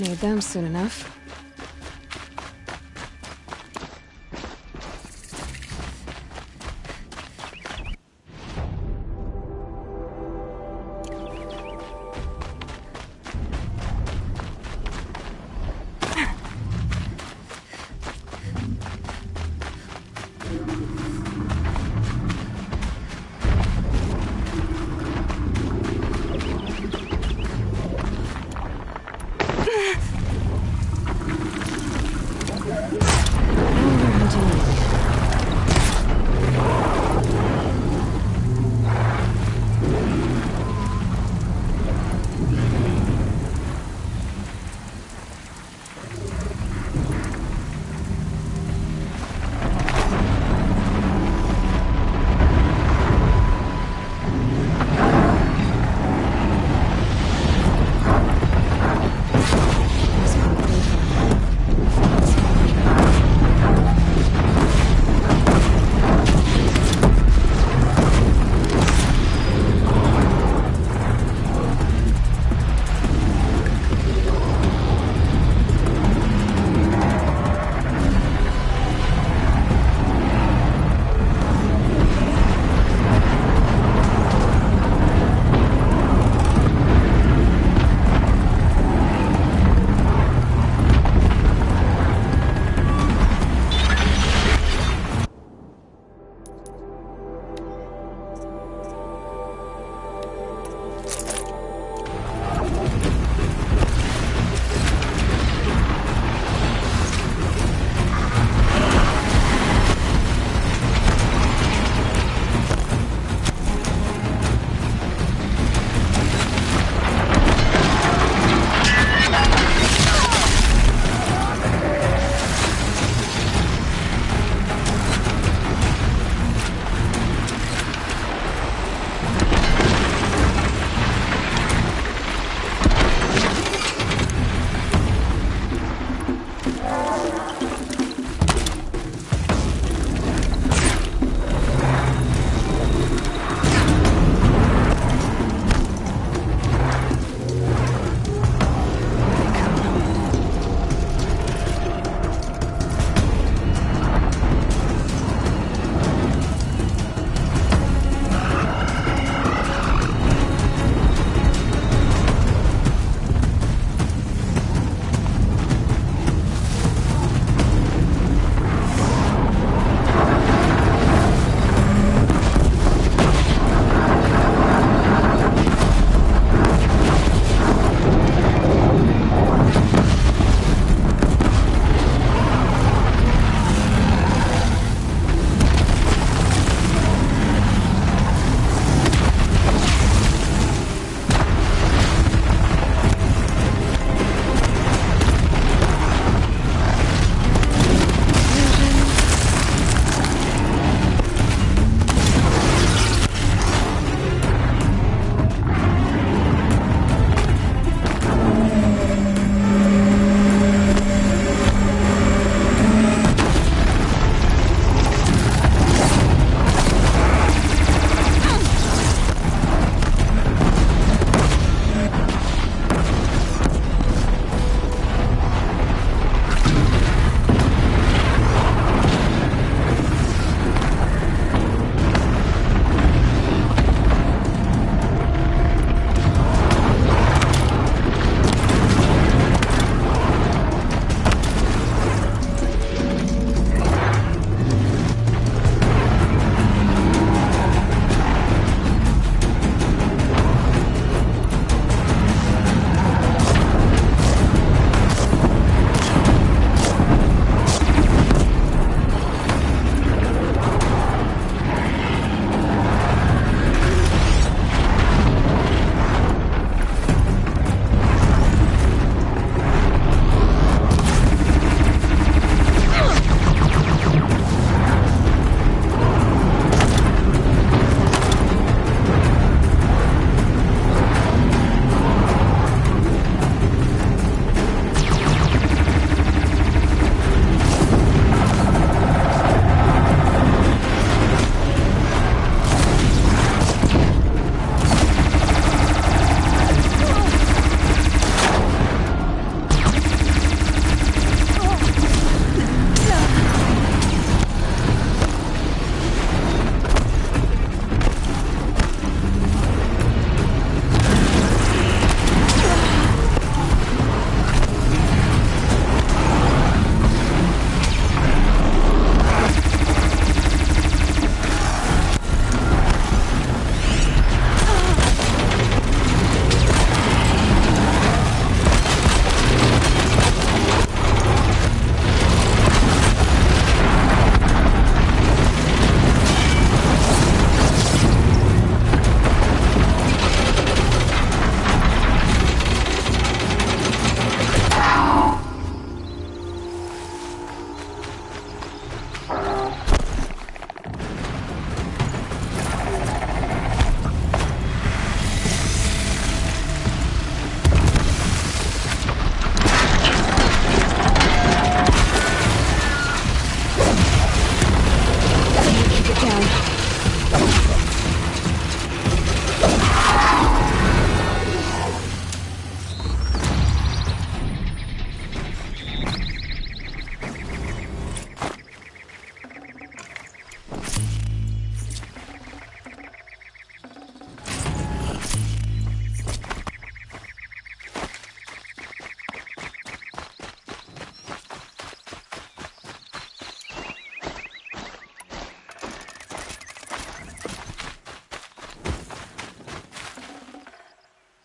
Need them soon enough.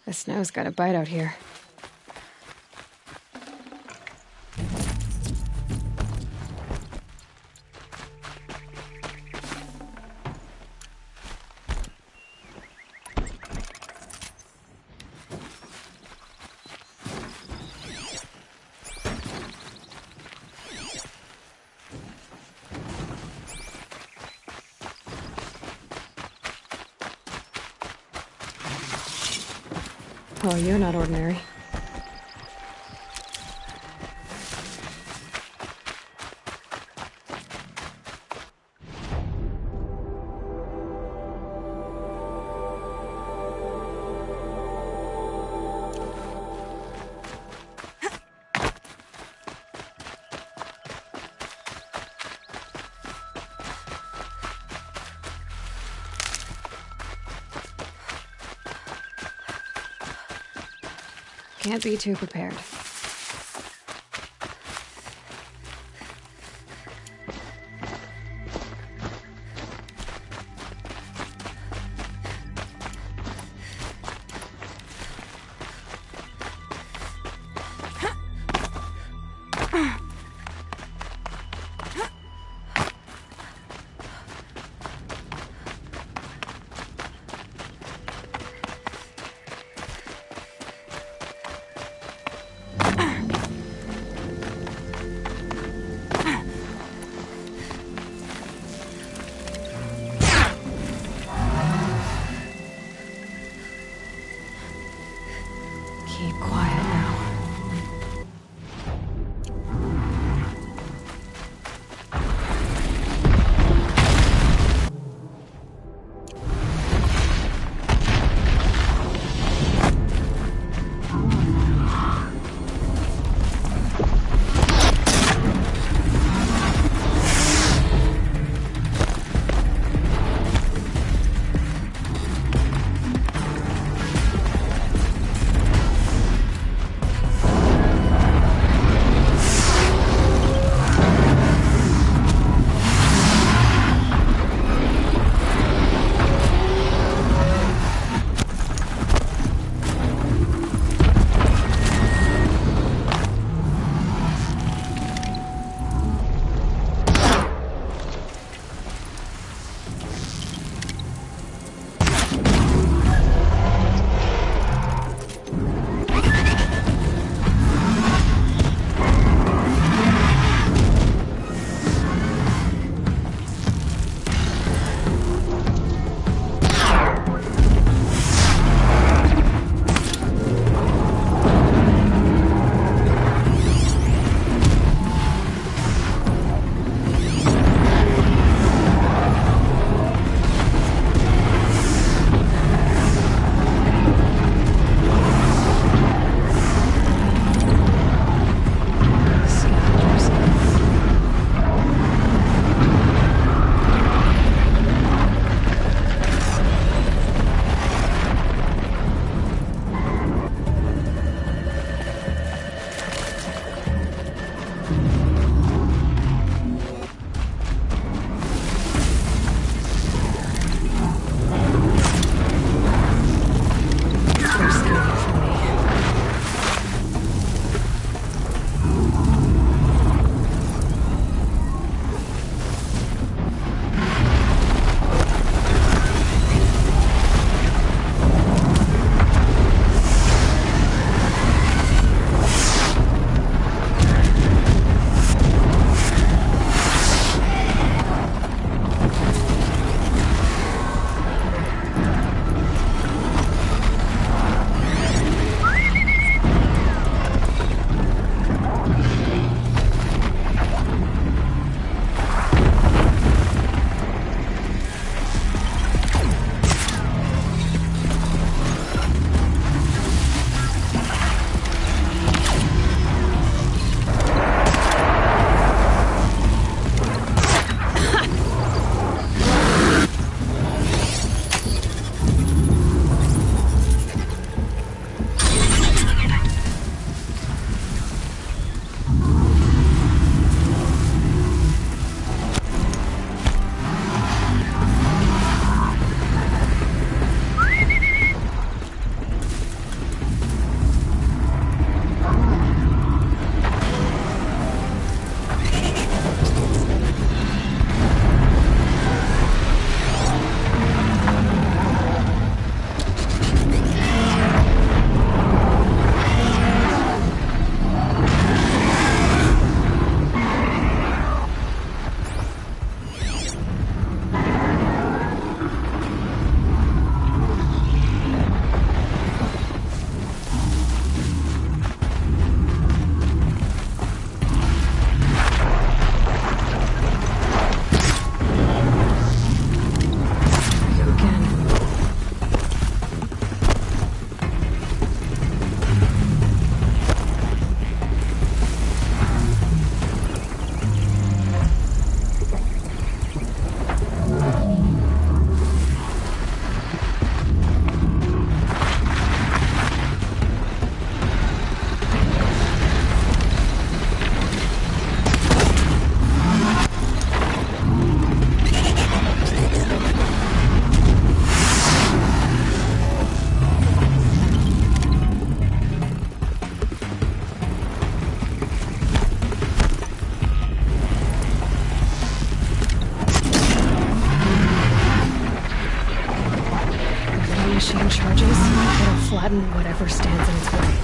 The snow's got a bite out here. Oh, you're not ordinary. Can't be too prepared. Keep quiet now. charges, it'll flatten whatever stands in its way.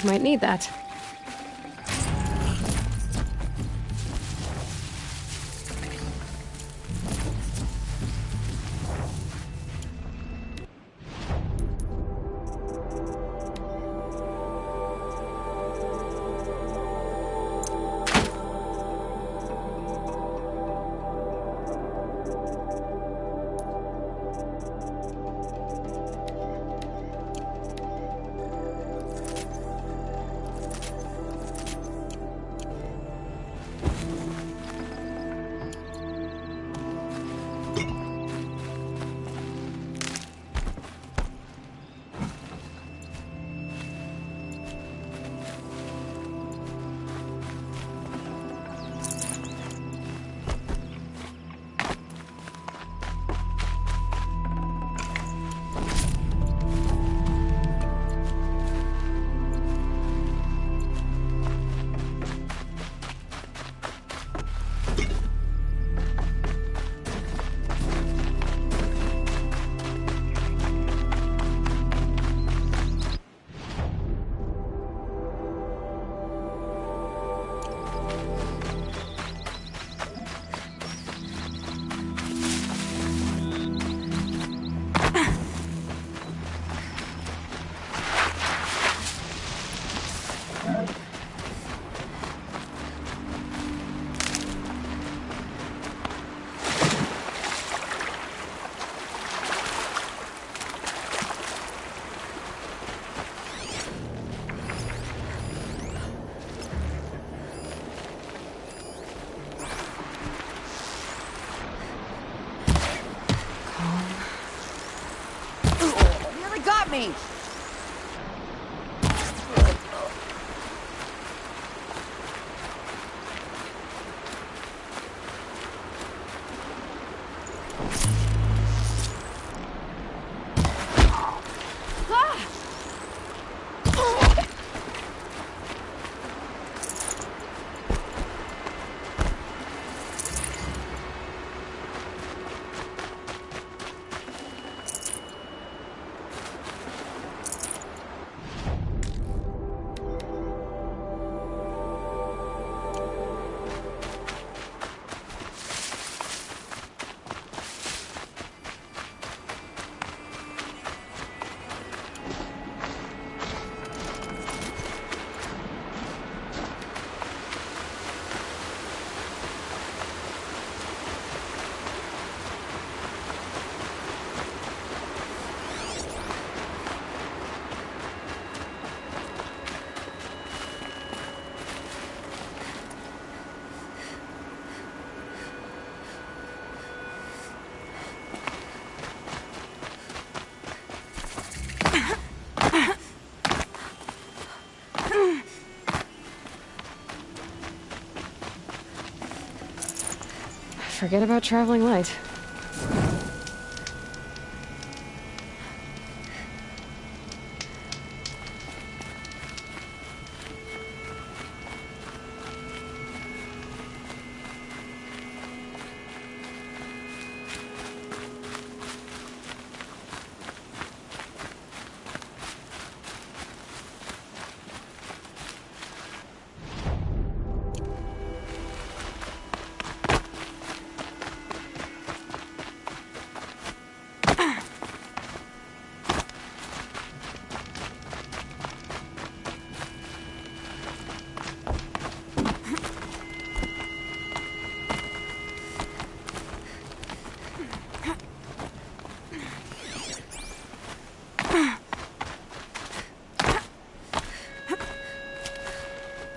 Might need that. me! Forget about traveling light.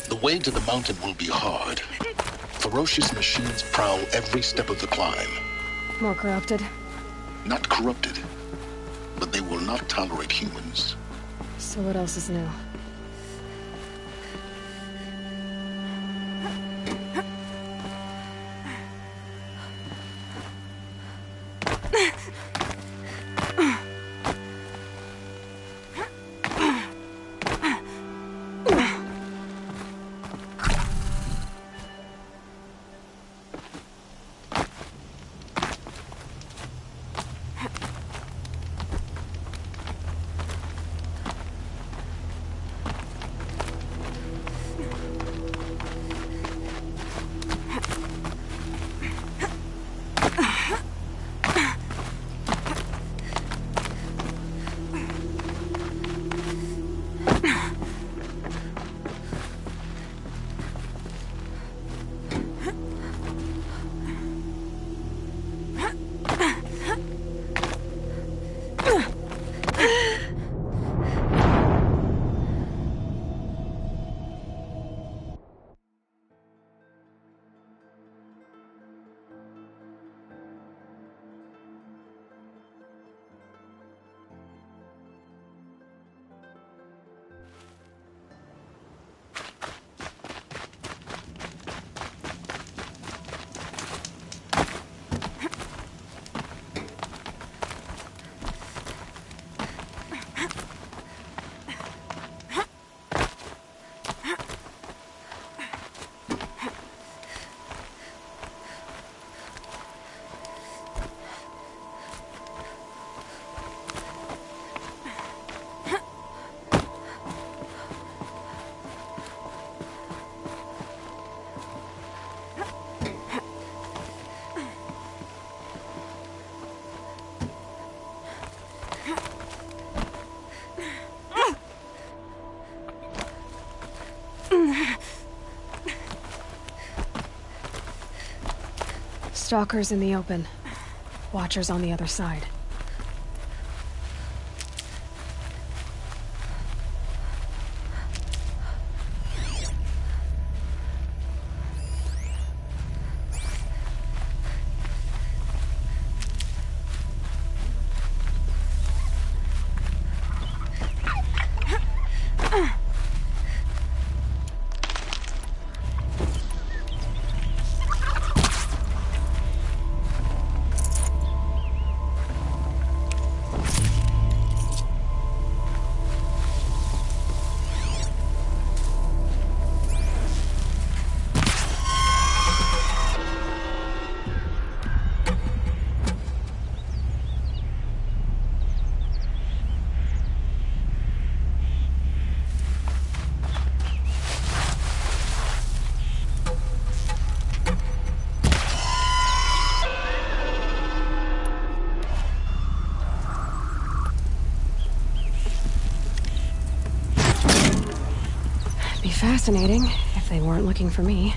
The way to the mountain will be hard. Ferocious machines prowl every step of the climb. More corrupted. Not corrupted, but they will not tolerate humans. So what else is new? Stalkers in the open. Watchers on the other side. fascinating, if they weren't looking for me.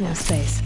No space.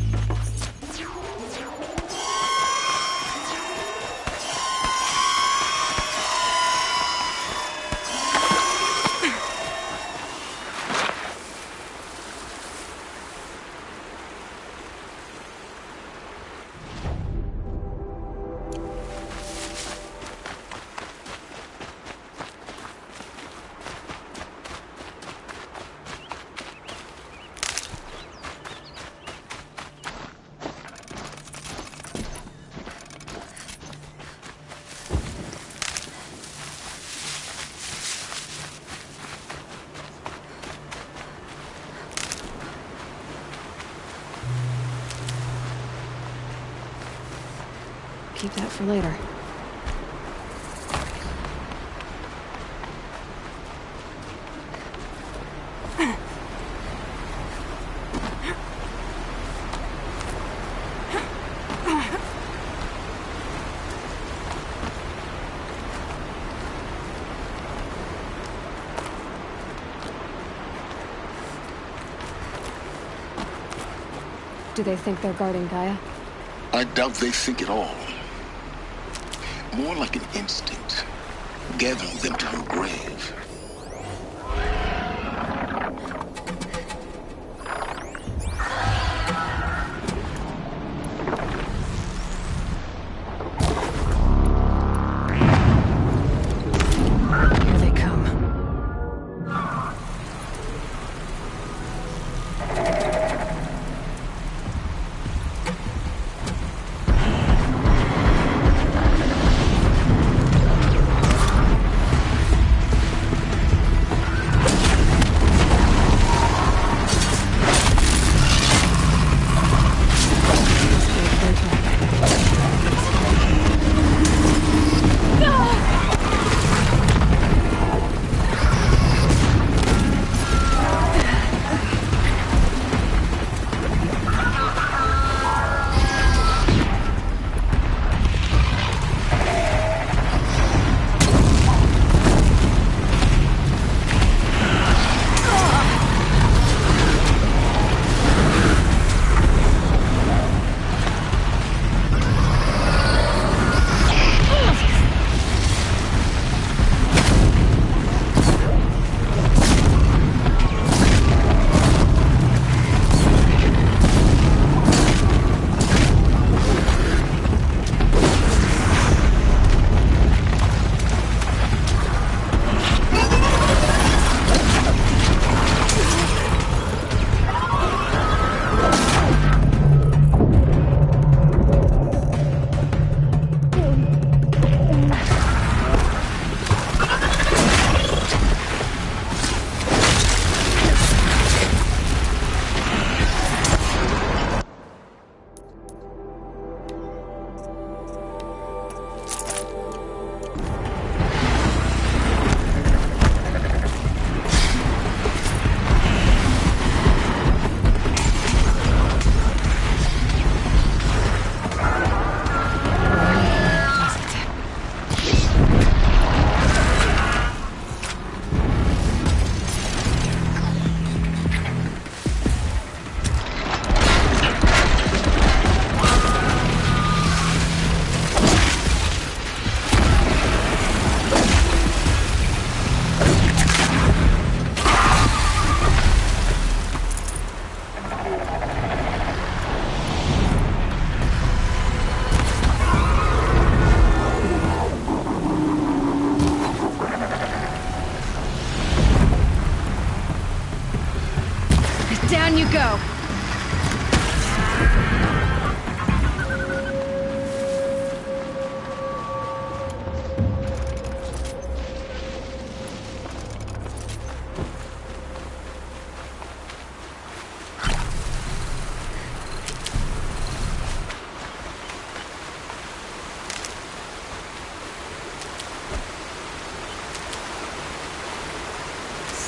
Keep that for later. Do they think they're guarding Gaia? I doubt they think at all. More like an instinct, gathering them to her grave.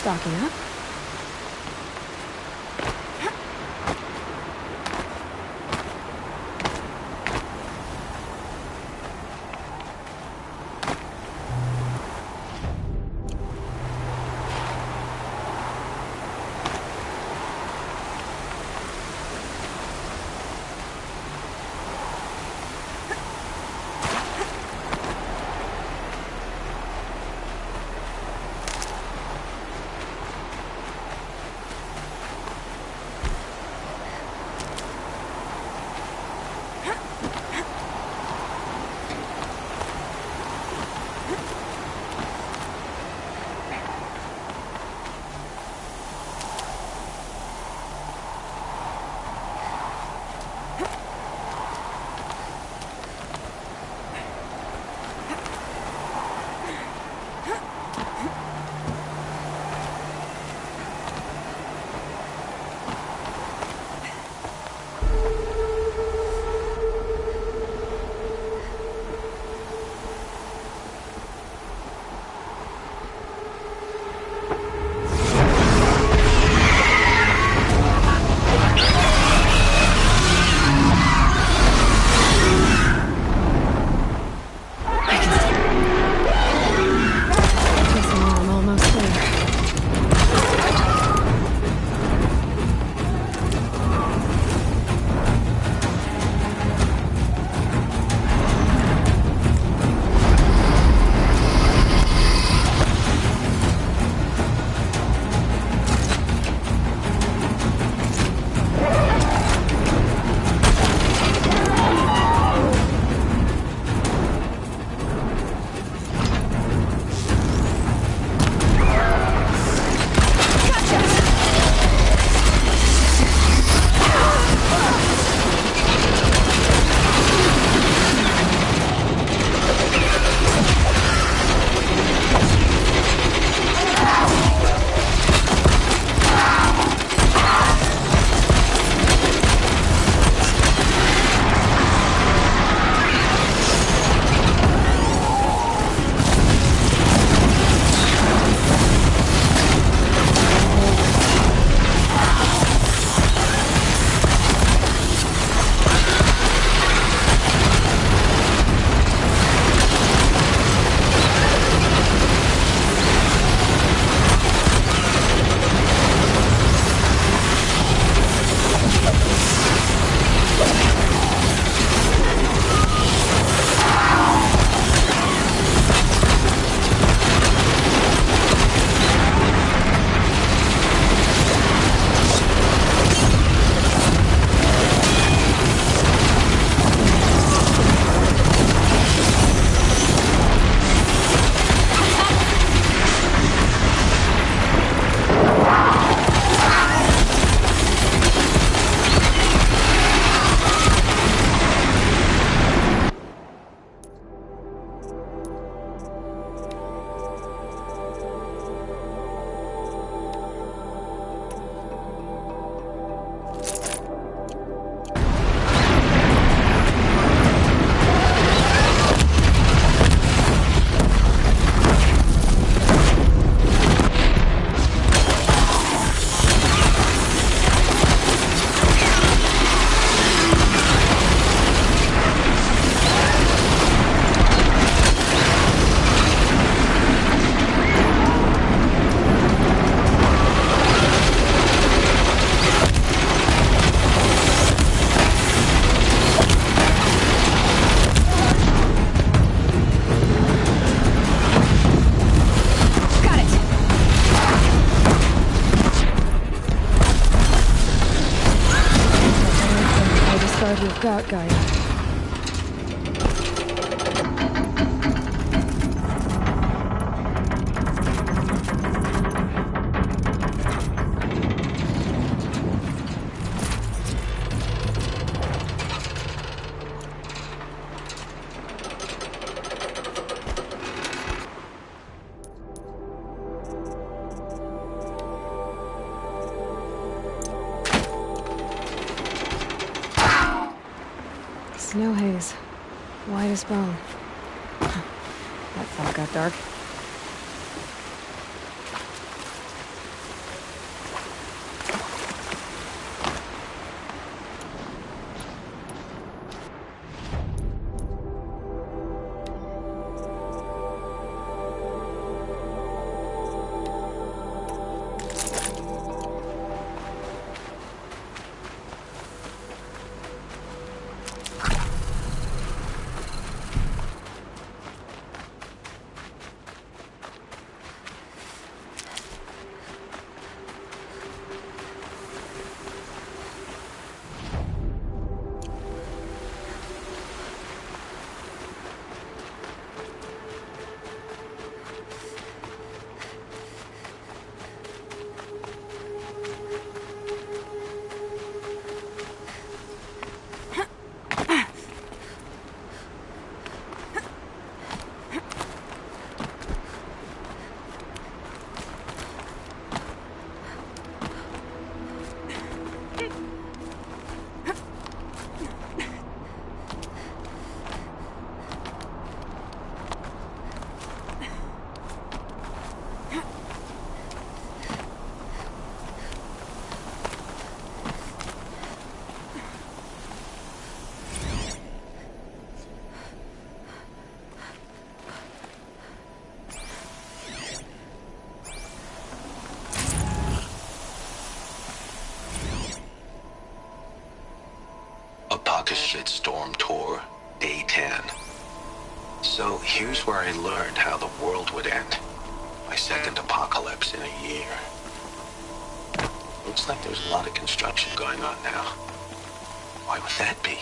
stocking up. You've got, Gaia. Snow haze. White as bone. That fog got dark. Apocalypse Shitstorm Tour, Day 10. So here's where I learned how the world would end. My second apocalypse in a year. Looks like there's a lot of construction going on now. Why would that be?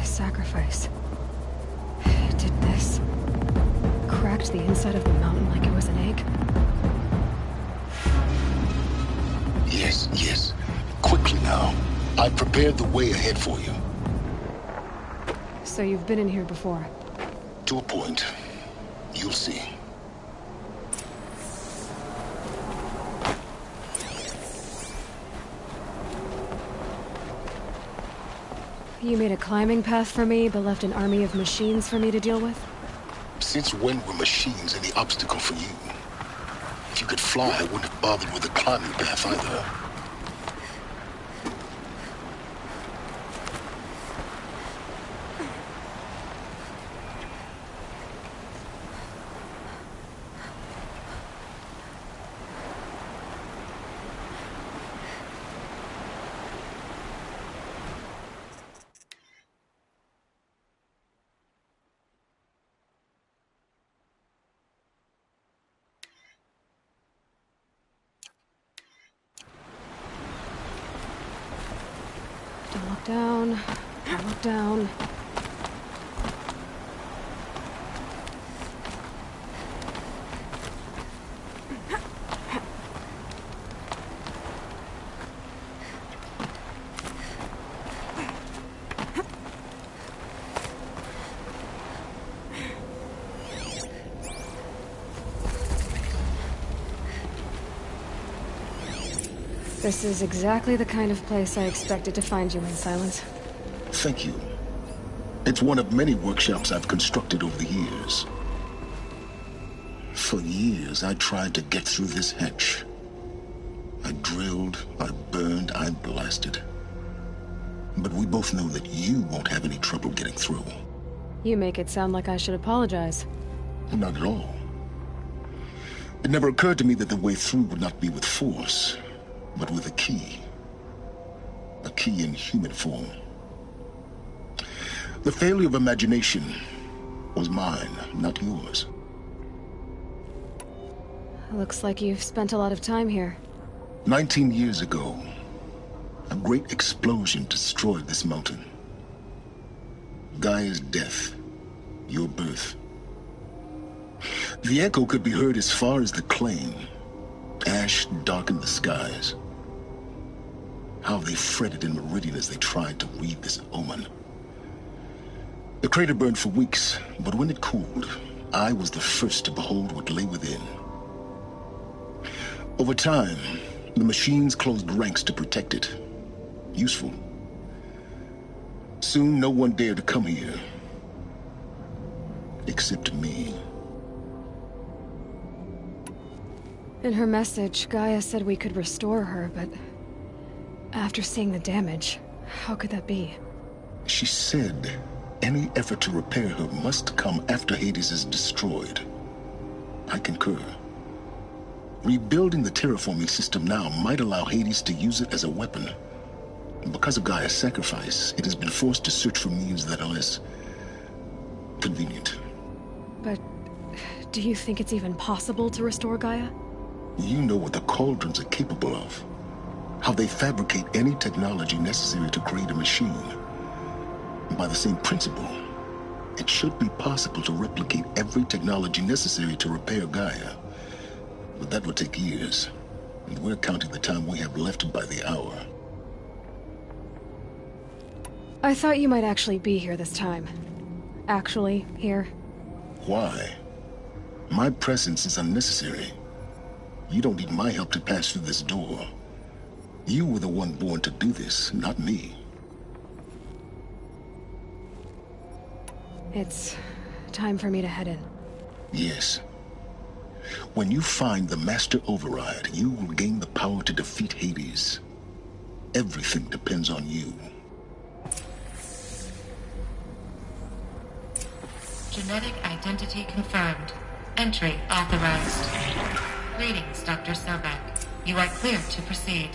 Sacrifice. It did this. Cracked the inside of the mountain like it was an egg. Yes, yes. Quickly now. I've prepared the way ahead for you. So you've been in here before? To a point. You'll see. You made a climbing path for me, but left an army of machines for me to deal with? Since when were machines any obstacle for you? If you could fly, I wouldn't have bothered with a climbing path either. Don't look down. Don't look down. This is exactly the kind of place I expected to find you in, Silence. Thank you. It's one of many workshops I've constructed over the years. For years, I tried to get through this hatch. I drilled, I burned, I blasted. But we both know that you won't have any trouble getting through. You make it sound like I should apologize. Not at all. It never occurred to me that the way through would not be with force, but with a key. A key in human form. The failure of imagination was mine, not yours. Looks like you've spent a lot of time here. 19 years ago, a great explosion destroyed this mountain. Gaia's death, your birth. The echo could be heard as far as the claim. Ash darkened the skies. How they fretted in Meridian as they tried to read this omen. The crater burned for weeks, but when it cooled, I was the first to behold what lay within. Over time, the machines closed ranks to protect it. Useful. Soon, no one dared to come here. Except me. In her message, Gaia said we could restore her, but after seeing the damage, how could that be? She said Any effort to repair her must come after Hades is destroyed. I concur. Rebuilding the terraforming system now might allow Hades to use it as a weapon. Because of Gaia's sacrifice, it has been forced to search for means that are less convenient. But do you think it's even possible to restore Gaia? You know what the Cauldrons are capable of. How they fabricate any technology necessary to create a machine. By the same principle, it should be possible to replicate every technology necessary to repair Gaia. But that would take years, and we're counting the time we have left by the hour. I thought you might actually be here this time. Actually, here. Why? My presence is unnecessary. You don't need my help to pass through this door. You were the one born to do this, not me. It's time for me to head in. Yes. When you find the Master Override, you will gain the power to defeat Hades. Everything depends on you. Genetic identity confirmed. Entry authorized. Greetings, Dr. Sobek. You are clear to proceed.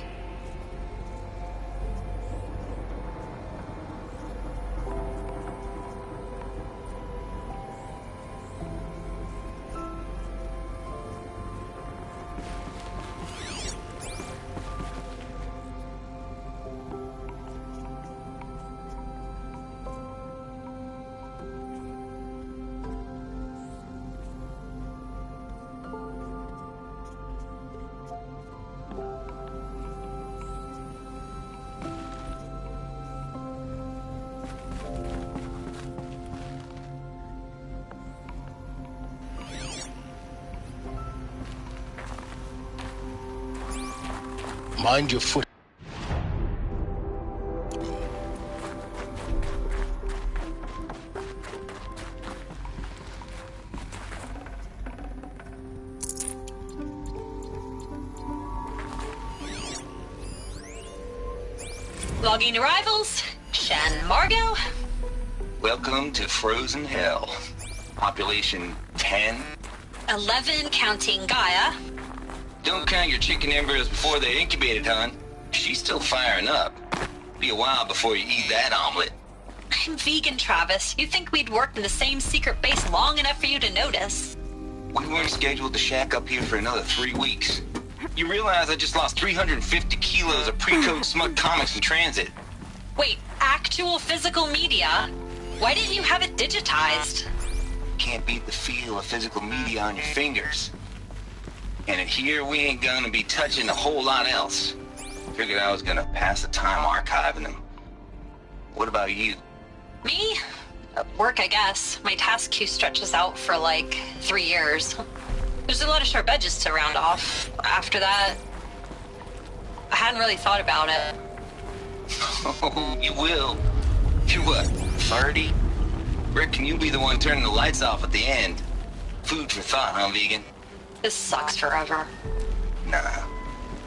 Mind your foot. Logging arrivals. Shan Margot. Welcome to Frozen Hell. Population 10. 11 counting Gaia. Don't count your chicken embryos before they're incubated, hon. She's still firing up. Be a while before you eat that omelet. I'm vegan, Travis. You'd think we'd worked in the same secret base long enough for you to notice. We weren't scheduled to shack up here for another 3 weeks. You realize I just lost 350 kilos of pre-code smut comics in transit. Wait, actual physical media? Why didn't you have it digitized? Can't beat the feel of physical media on your fingers. And in here, we ain't gonna be touching a whole lot else. Figured I was gonna pass the time archiving them. What about you? Me? Work, I guess. My task queue stretches out for like 3 years. There's a lot of sharp edges to round off. After that, I hadn't really thought about it. Oh, you will. You're what, 30? Reckon you'll be the one turning the lights off at the end. Food for thought, huh, vegan? This sucks forever. Nah,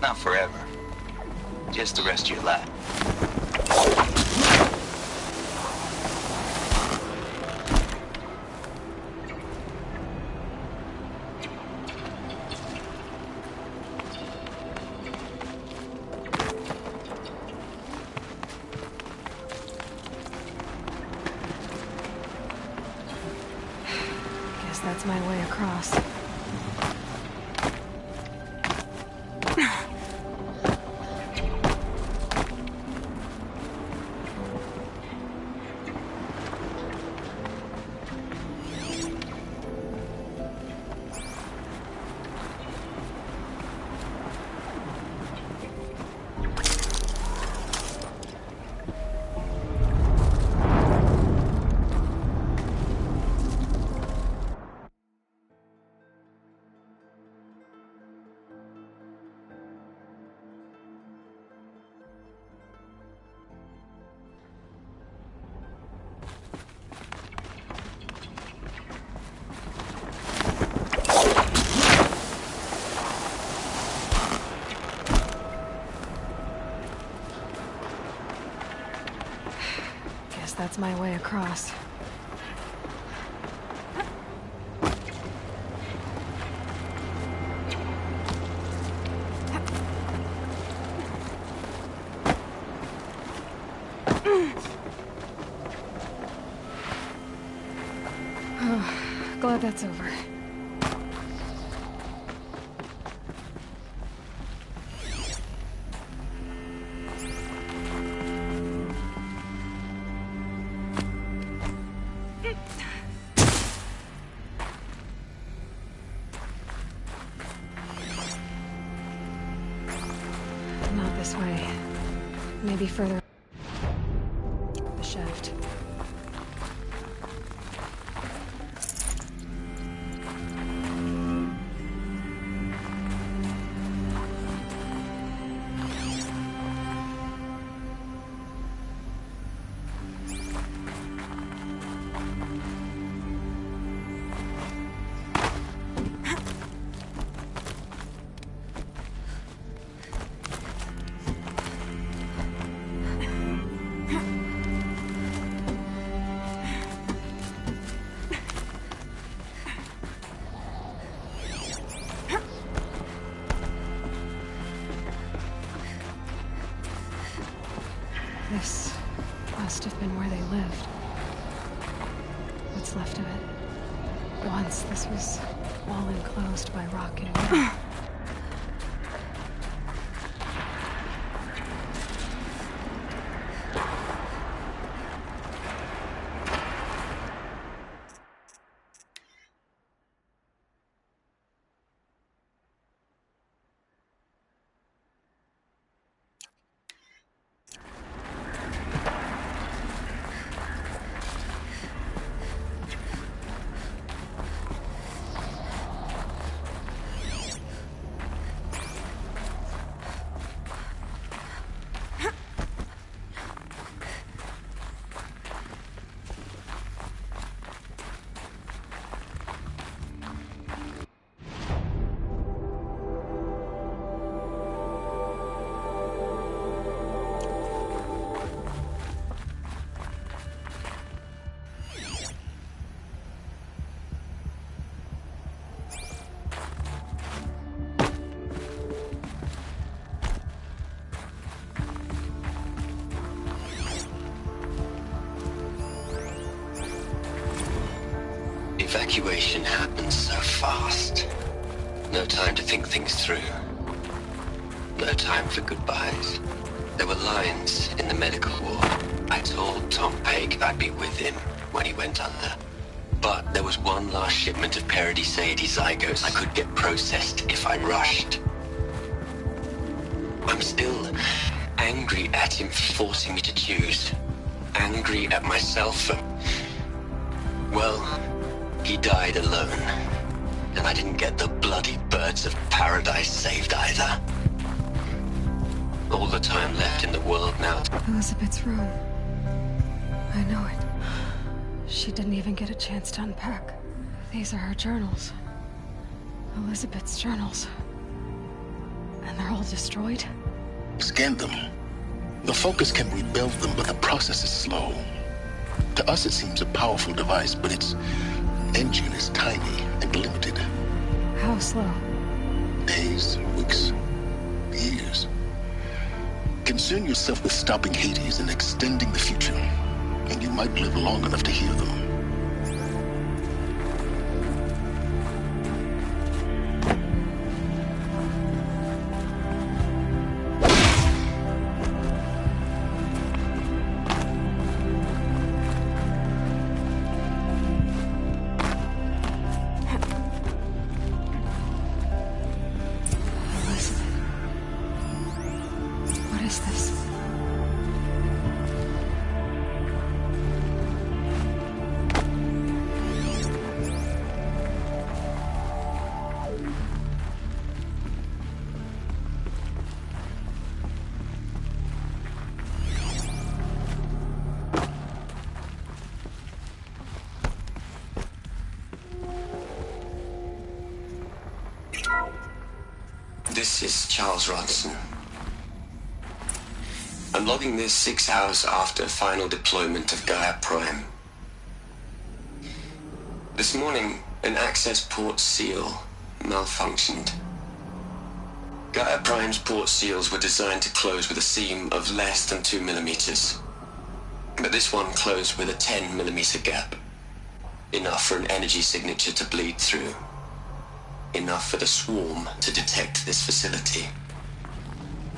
not forever. Just the rest of your life. Guess that's my way across. That's my way across. Glad that's over. Not this way. Maybe further. The shaft. This must have been where they lived. What's left of it. Once this was all enclosed by rock and wood. Evacuation happens so fast. No time to think things through. No time for goodbyes. There were lines in the medical ward. I told Tom Pake I'd be with him when he went under. But there was one last shipment of Paradiseidae zygotes I could get processed if I rushed. I'm still angry at him for forcing me to choose. Angry at myself for... well... he died alone, and I didn't get the bloody birds of paradise saved either. All the time left in the world now. Elizabeth's room. I know it. She didn't even get a chance to unpack. These are her journals. Elizabeth's journals. And they're all destroyed? Scan them. The Focus can rebuild them, but the process is slow. To us it seems a powerful device, but its engine is tiny and limited. How slow? Days, weeks, years. Concern yourself with stopping Hades and extending the future, and you might live long enough to hear them. This is Charles Ronson. I'm logging this 6 hours after final deployment of Gaia Prime. This morning, an access port seal malfunctioned. Gaia Prime's port seals were designed to close with a seam of less than 2 millimeters. But this one closed with a 10 millimeter gap. Enough for an energy signature to bleed through. Enough for the swarm to detect this facility.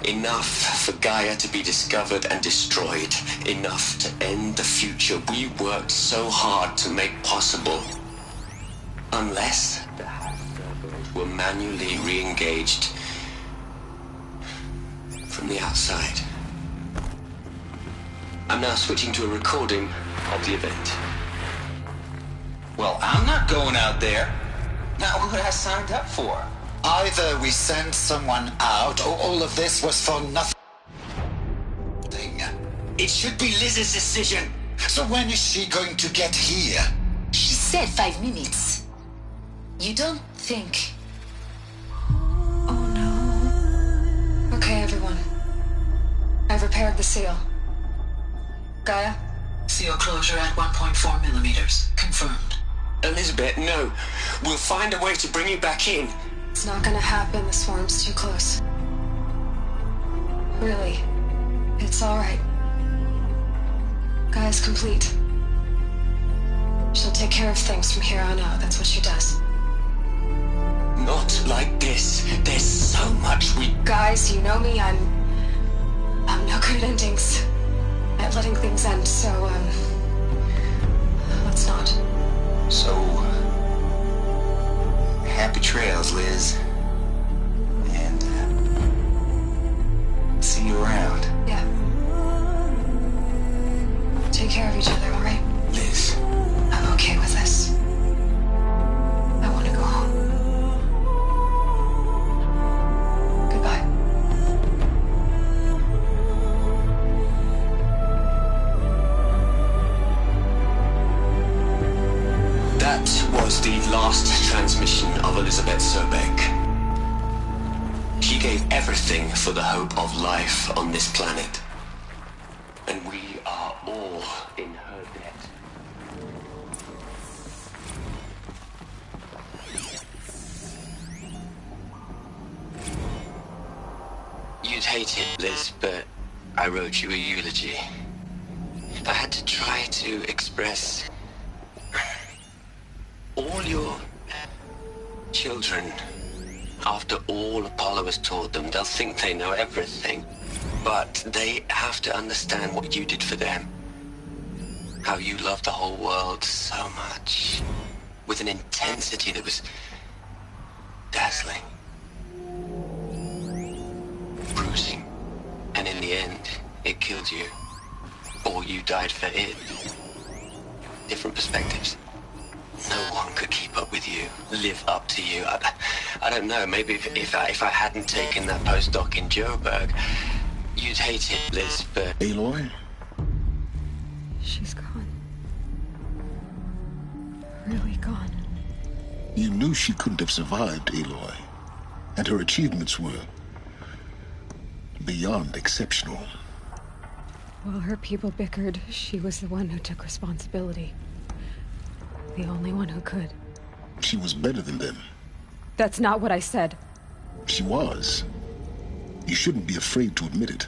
Enough for Gaia to be discovered and destroyed. Enough to end the future we worked so hard to make possible. Unless the hack servers were manually re-engaged from the outside. I'm now switching to a recording of the event. Well, I'm not going out there. Not what I signed up for. Either we send someone out, or all of this was for nothing. It should be Liz's decision. So when is she going to get here? She said 5 minutes. You don't think... Oh no. Okay, everyone. I've repaired the seal. Gaia? Seal closure at 1.4 millimeters. Confirmed. Elizabeth, no. We'll find a way to bring you back in. It's not gonna happen. The swarm's too close. Really. It's alright. Gaia's complete. She'll take care of things from here on out. That's what she does. Not like this. There's so much we... Guys, you know me. I'm no good at endings. At letting things end, so, let's not. So, happy trails, Liz. And, see you around. Yeah. Take care of each other, alright? Liz. I'm okay with this. I want to go home. Goodbye. That was the last transmission of Elizabeth Sobek. She gave everything for the hope of life on this planet. And we are all in her debt. You'd hate it, Liz, but I wrote you a eulogy. I had to try to express all your children. After all Apollo has taught them, they'll think they know everything. But they have to understand what you did for them. How you loved the whole world so much. With an intensity that was dazzling. Bruising. And in the end, it killed you. Or you died for it. Different perspectives. No one could keep up with you, live up to you. I don't know, maybe if I hadn't taken that postdoc in Joburg, you'd hate it, Liz, but... Aloy? She's gone. Really gone. You knew she couldn't have survived, Aloy. And her achievements were beyond exceptional. While her people bickered, she was the one who took responsibility. The only one who could. She was better than them. That's not what I said. She was. You shouldn't be afraid to admit it.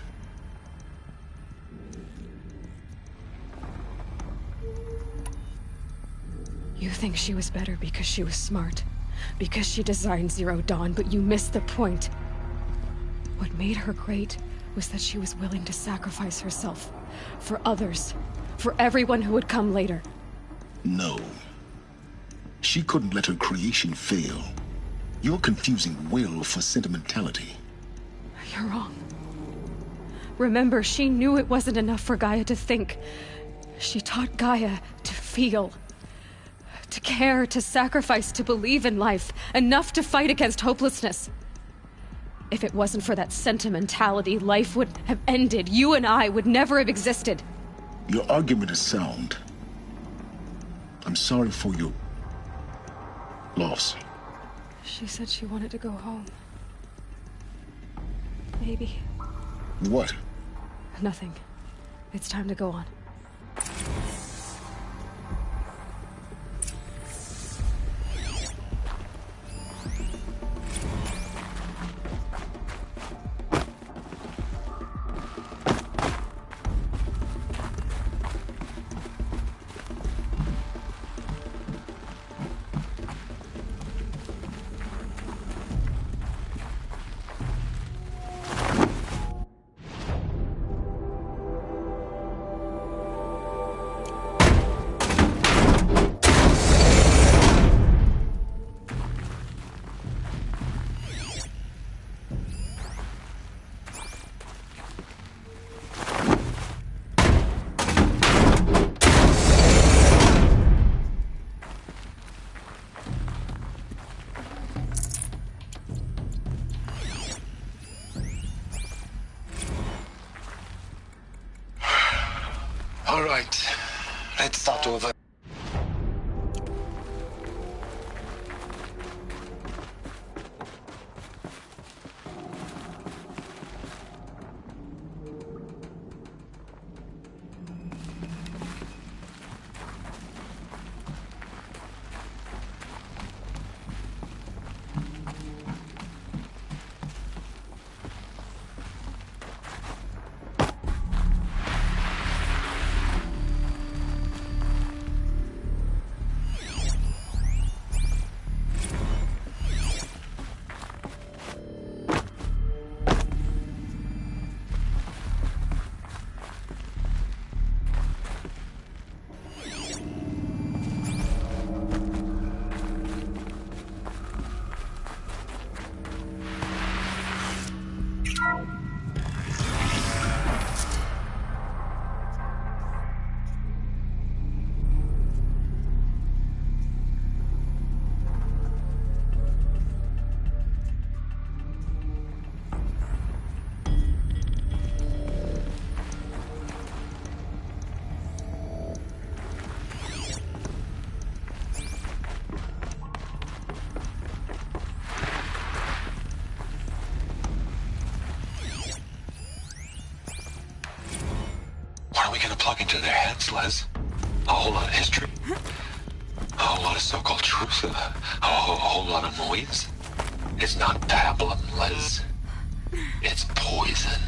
You think she was better because she was smart. Because she designed Zero Dawn, but you missed the point. What made her great was that she was willing to sacrifice herself. For others. For everyone who would come later. No. She couldn't let her creation fail. You're confusing will for sentimentality. You're wrong. Remember, she knew it wasn't enough for Gaia to think. She taught Gaia to feel. To care, to sacrifice, to believe in life. Enough to fight against hopelessness. If it wasn't for that sentimentality, life would have ended. You and I would never have existed. Your argument is sound. I'm sorry for your loss. She said she wanted to go home. Maybe. What? Nothing. It's time to go on. to avoid. What are we gonna plug into their heads, Les? A whole lot of history? A whole lot of so-called truth? A whole lot of noise? It's not pablum, Les. It's poison.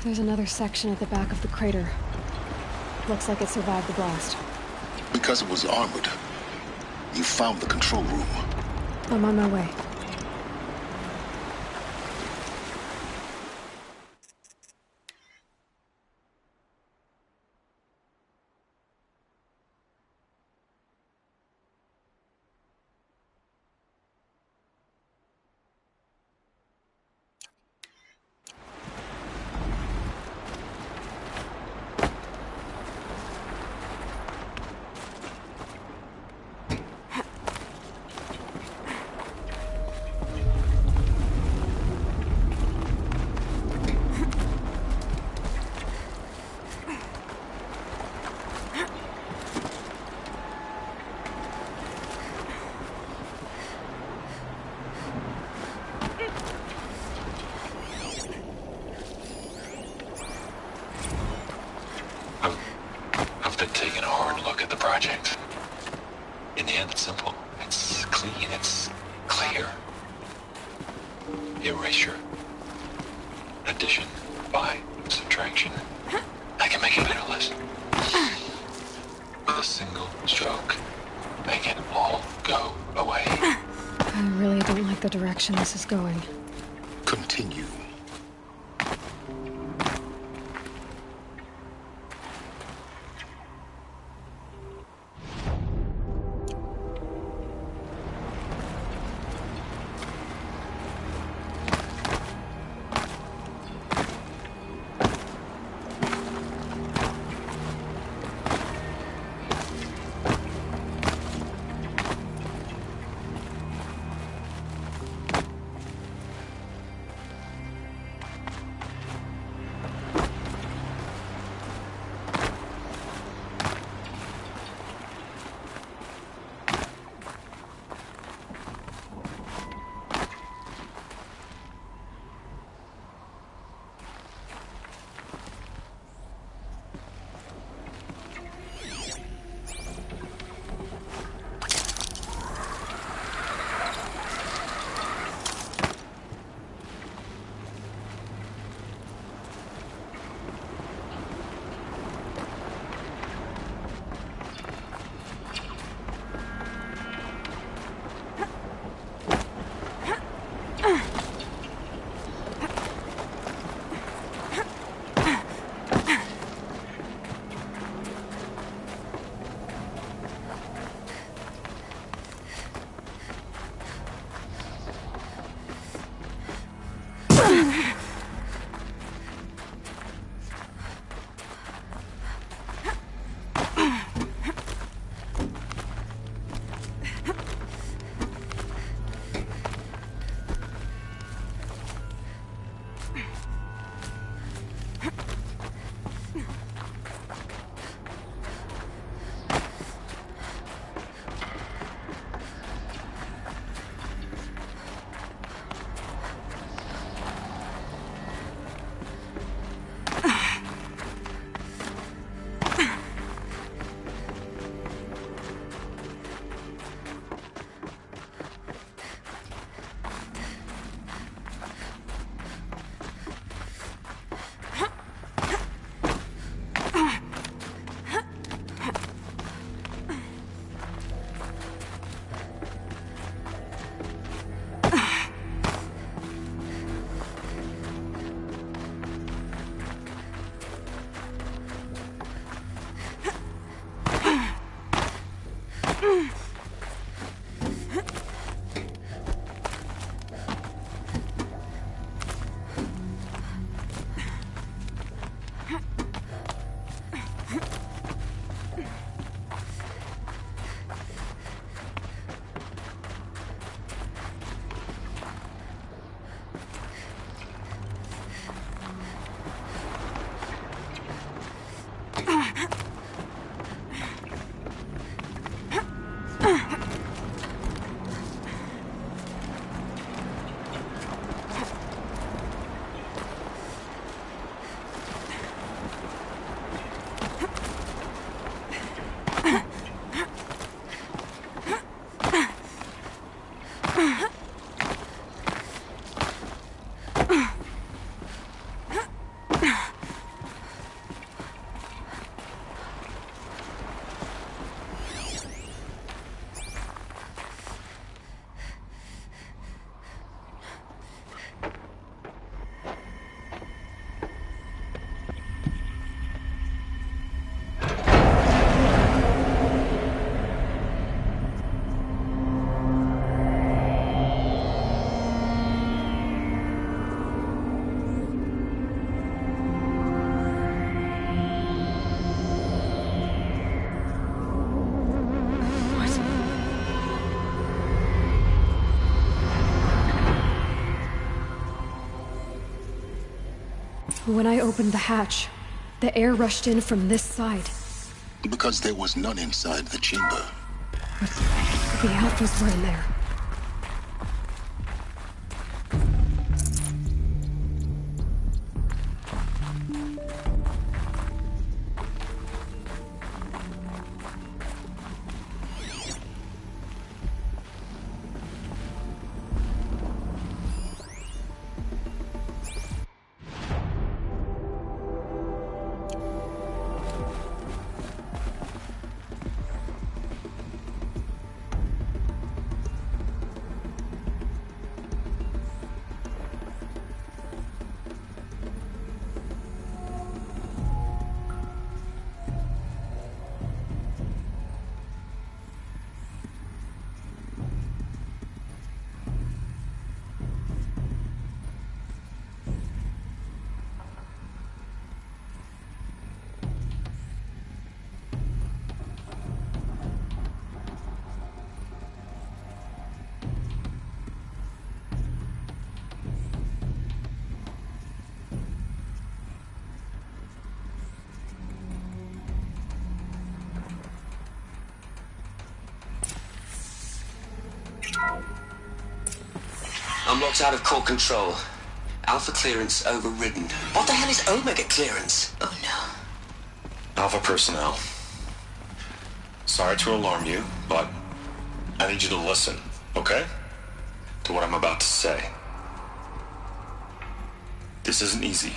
There's another section at the back of the crater. Looks like it survived the blast. Because it was armored. You found the control room. I'm on my way. I've been taking a hard look at the project. In the end, it's simple. It's clean. It's clear. Erasure. Addition. By. Subtraction. I can make it better, Les. With a single stroke. Make it all go away. I really don't like the direction this is going. Continue. When I opened the hatch, the air rushed in from this side. Because there was none inside the chamber. But the Alphas were in there. I'm locked out of core control. Alpha clearance overridden. What the hell is Omega clearance? Oh no. Alpha personnel. Sorry to alarm you, but I need you to listen, okay? To what I'm about to say. This isn't easy.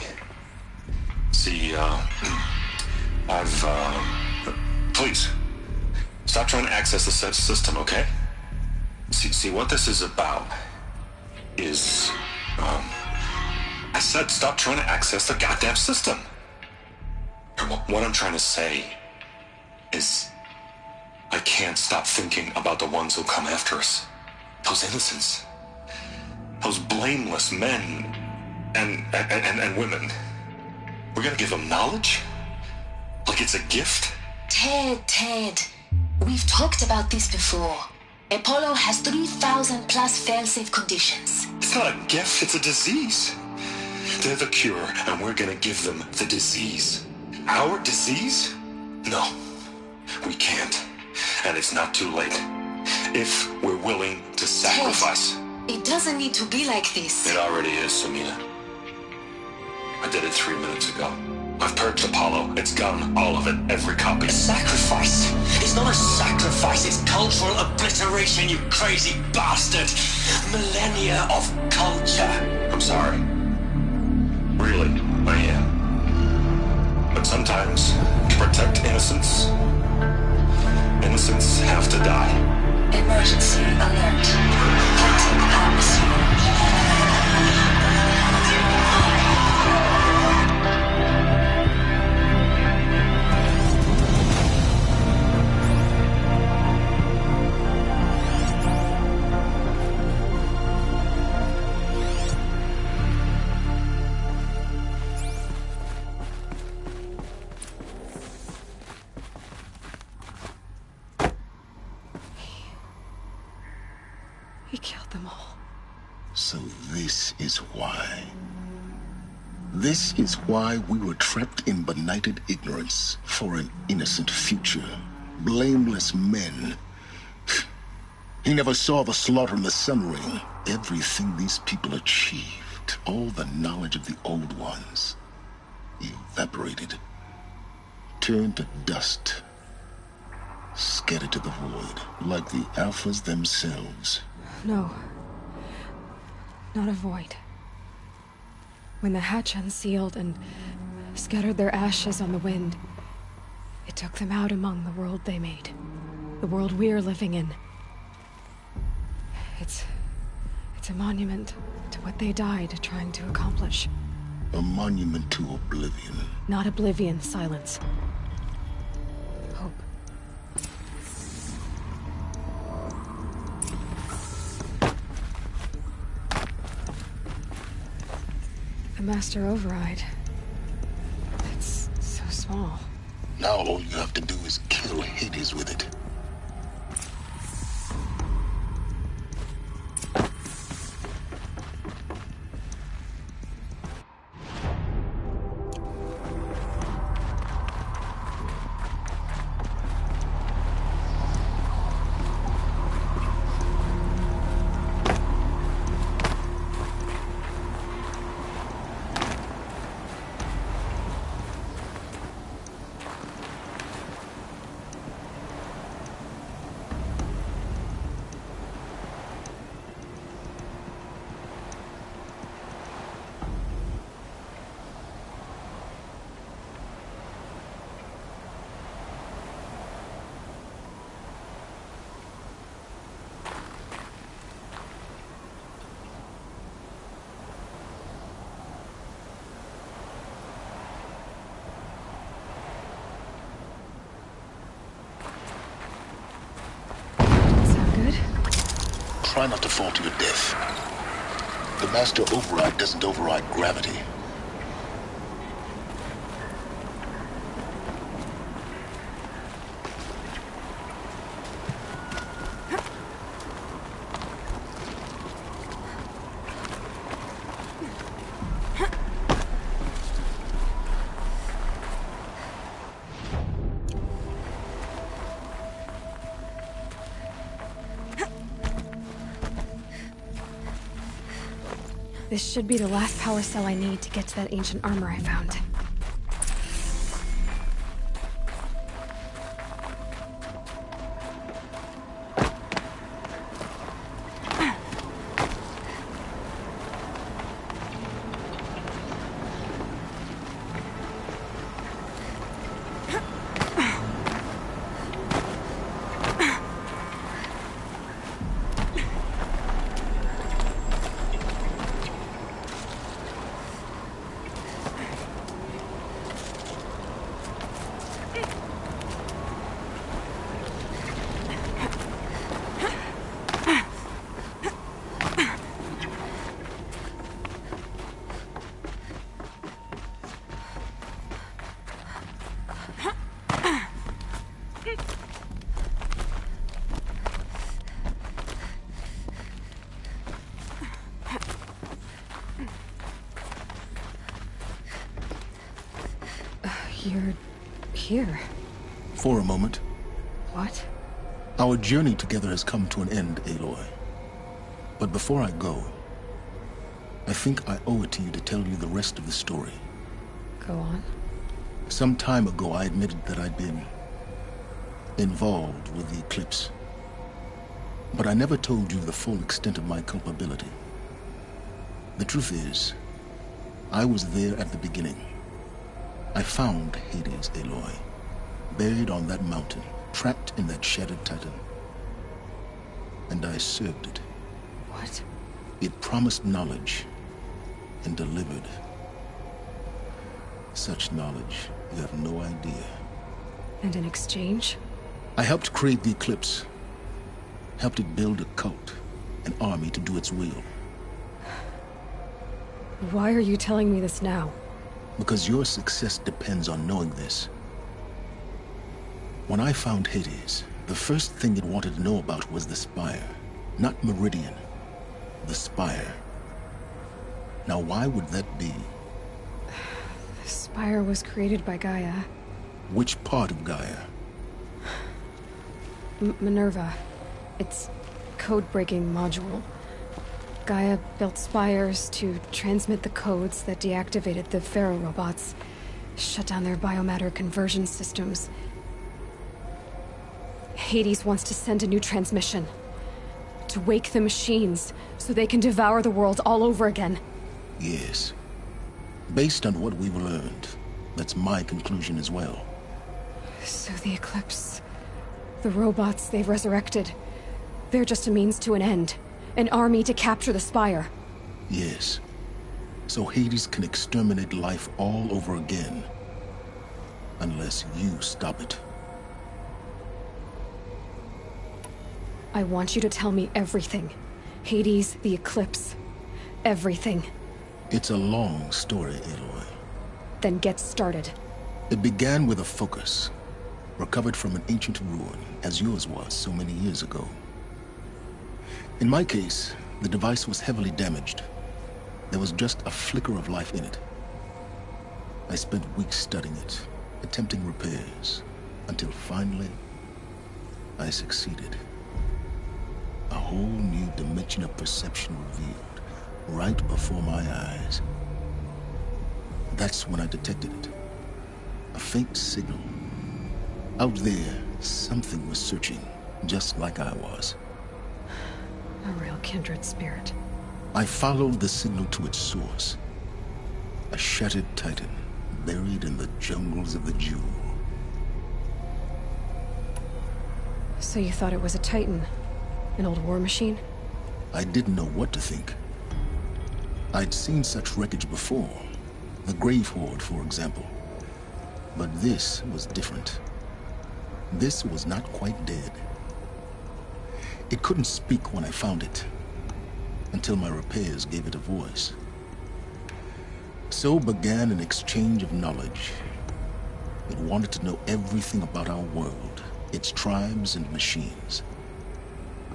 See, please, stop trying to access the system, okay? See, what this is about is, I said stop trying to access the goddamn system. And what I'm trying to say is, I can't stop thinking about the ones who come after us. Those innocents. Those blameless men and women. We're gonna give them knowledge? Like it's a gift? Ted. We've talked about this before. Apollo has 3,000 plus fail-safe conditions. It's not a gift, it's a disease. They're the cure, and we're gonna give them the disease. Our disease? No, we can't. And it's not too late. If we're willing to sacrifice. Ted, it doesn't need to be like this. It already is, Samina. I did it 3 minutes ago. I've purged Apollo. It's gone. All of it. Every copy. A sacrifice? It's not a sacrifice. It's cultural obliteration, you crazy bastard. Millennia of culture. I'm sorry. Really, I am. But sometimes, to protect innocence, innocents have to die. Emergency alert. Contact atmosphere. He killed them all. So this is why. This is why we were trapped in benighted ignorance for an innocent future. Blameless men. He never saw the slaughter in the Sun Ring. Everything these people achieved, all the knowledge of the old ones, evaporated, turned to dust, scattered to the void, like the Alphas themselves. No. Not a void. When the hatch unsealed and scattered their ashes on the wind, it took them out among the world they made. The world we're living in. It's a monument to what they died trying to accomplish. A monument to oblivion. Not oblivion, silence. Hope. The Master Override. It's so small. Now all you have to do is kill Hades with it. Try not to fall to your death. The Master Override doesn't override gravity. This should be the last power cell I need to get to that ancient armor I found. You're here. For a moment. What? Our journey together has come to an end, Aloy. But before I go, I think I owe it to you to tell you the rest of the story. Go on. Some time ago, I admitted that I'd been involved with the eclipse. But I never told you the full extent of my culpability. The truth is, I was there at the beginning. I found Hades, Aloy, buried on that mountain, trapped in that shattered titan. And I served it. What? It promised knowledge and delivered. Such knowledge, you have no idea. And in exchange? I helped create the eclipse. Helped it build a cult, an army to do its will. Why are you telling me this now? Because your success depends on knowing this. When I found Hades, the first thing it wanted to know about was the Spire. Not Meridian. The Spire. Now why would that be? Spire was created by Gaia. Which part of Gaia? Minerva. It's code-breaking module. Gaia built spires to transmit the codes that deactivated the Pharaoh robots, shut down their biomatter conversion systems. Hades wants to send a new transmission. To wake the machines, so they can devour the world all over again. Yes. Based on what we've learned, that's my conclusion as well. So the Eclipse... the robots they've resurrected... they're just a means to an end. An army to capture the Spire. Yes. So Hades can exterminate life all over again. Unless you stop it. I want you to tell me everything. Hades, the Eclipse. Everything. It's a long story, Aloy. Then get started. It began with a focus. Recovered from an ancient ruin, as yours was so many years ago. In my case, the device was heavily damaged. There was just a flicker of life in it. I spent weeks studying it, attempting repairs, until finally, I succeeded. A whole new dimension of perception revealed, right before my eyes. That's when I detected it. A faint signal. Out there, something was searching, just like I was. A real kindred spirit. I followed the signal to its source. A shattered titan, buried in the jungles of the Jewel. So you thought it was a titan? An old war machine? I didn't know what to think. I'd seen such wreckage before. The Grave Horde, for example. But this was different. This was not quite dead. It couldn't speak when I found it, until my repairs gave it a voice. So began an exchange of knowledge. It wanted to know everything about our world, its tribes and machines.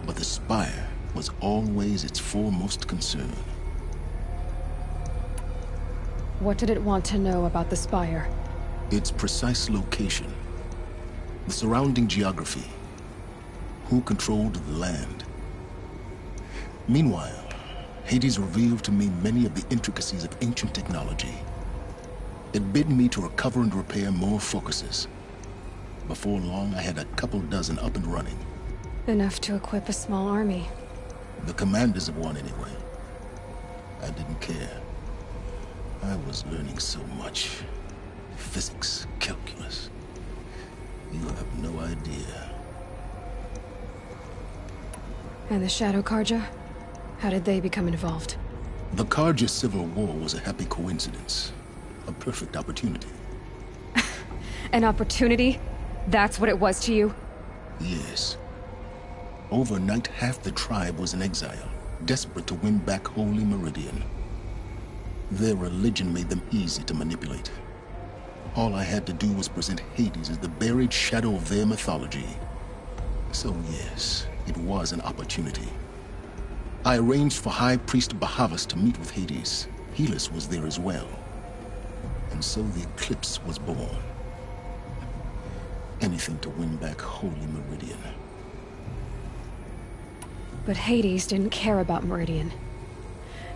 But the Spire was always its foremost concern. What did it want to know about the Spire? Its precise location, the surrounding geography, who controlled the land. Meanwhile, Hades revealed to me many of the intricacies of ancient technology. It bid me to recover and repair more focuses. Before long, I had a couple dozen up and running. Enough to equip a small army. The commanders of one, anyway. I didn't care. I was learning so much. Physics, calculus. You have no idea. And the Shadow Karja? How did they become involved? The Karja Civil War was a happy coincidence. A perfect opportunity. An opportunity? That's what it was to you? Yes. Overnight, half the tribe was in exile, desperate to win back Holy Meridian. Their religion made them easy to manipulate. All I had to do was present Hades as the buried shadow of their mythology. So yes, it was an opportunity. I arranged for High Priest Bahavas to meet with Hades. Helis was there as well. And so the Eclipse was born. Anything to win back Holy Meridian. But Hades didn't care about Meridian.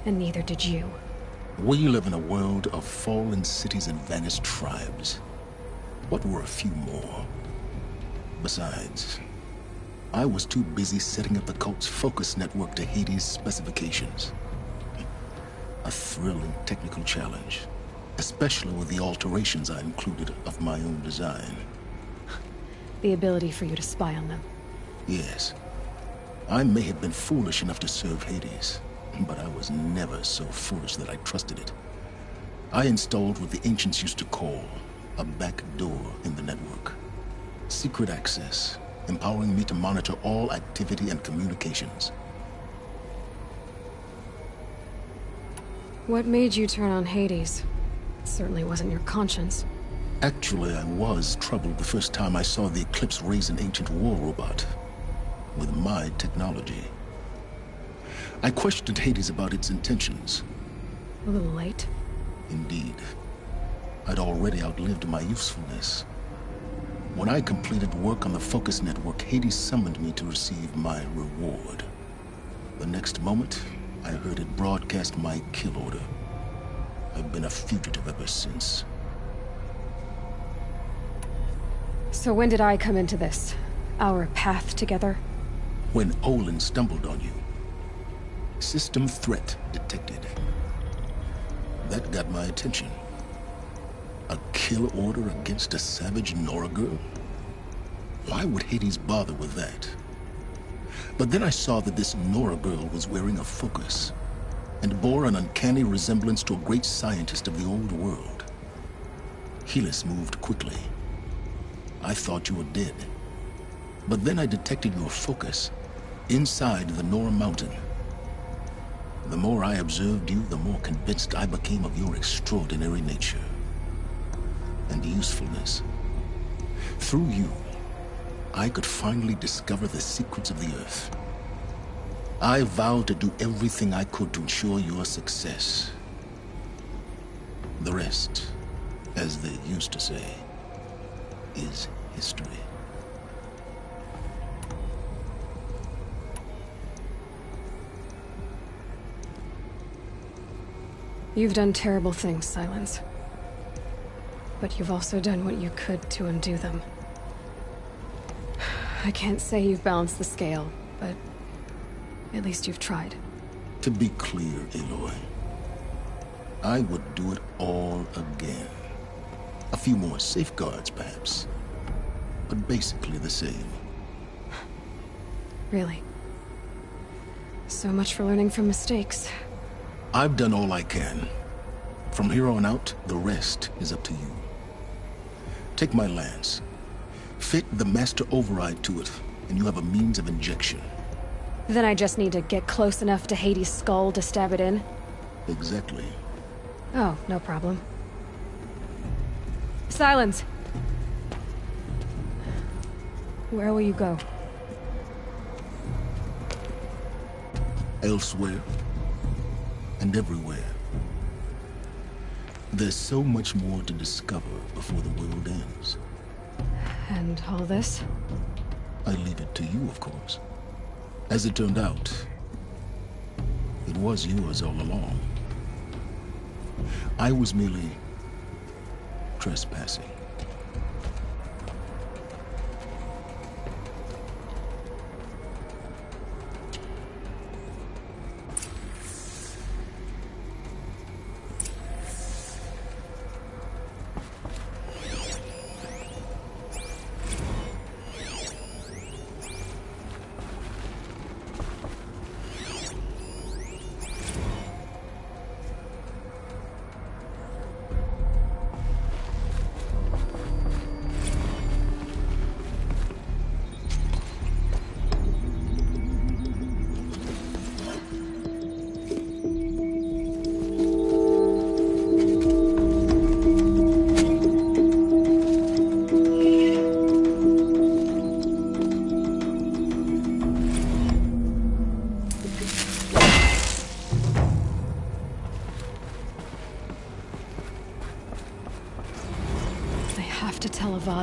And neither did you. We live in a world of fallen cities and vanished tribes. What were a few more? Besides, I was too busy setting up the cult's focus network to Hades' specifications. A thrilling technical challenge, especially with the alterations I included of my own design. The ability for you to spy on them. Yes. I may have been foolish enough to serve Hades, but I was never so foolish that I trusted it. I installed what the ancients used to call a back door in the network. Secret access, empowering me to monitor all activity and communications. What made you turn on Hades? It certainly wasn't your conscience. Actually, I was troubled the first time I saw the Eclipse raise an ancient war robot with my technology. I questioned Hades about its intentions. A little late. Indeed. I'd already outlived my usefulness. When I completed work on the Focus Network, Hades summoned me to receive my reward. The next moment, I heard it broadcast my kill order. I've been a fugitive ever since. So when did I come into this? Our path together? When Olin stumbled on you. System threat detected. That got my attention. A kill order against a savage Nora girl? Why would Hades bother with that? But then I saw that this Nora girl was wearing a focus, and bore an uncanny resemblance to a great scientist of the old world. Helis moved quickly. I thought you were dead. But then I detected your focus inside the Nora mountain. The more I observed you, the more convinced I became of your extraordinary nature and usefulness. Through you, I could finally discover the secrets of the Earth. I vowed to do everything I could to ensure your success. The rest, as they used to say, is history. You've done terrible things, Silence. But you've also done what you could to undo them. I can't say you've balanced the scale, but at least you've tried. To be clear, Aloy, I would do it all again. A few more safeguards, perhaps, but basically the same. Really? So much for learning from mistakes. I've done all I can. From here on out, the rest is up to you. Take my lance. Fit the master override to it, and you have a means of injection. Then I just need to get close enough to Hades' skull to stab it in? Exactly. Oh, no problem. Silence! Where will you go? Elsewhere. And everywhere. There's so much more to discover before the world ends. And all this? I leave it to you, of course. As it turned out, it was yours all along. I was merely trespassing.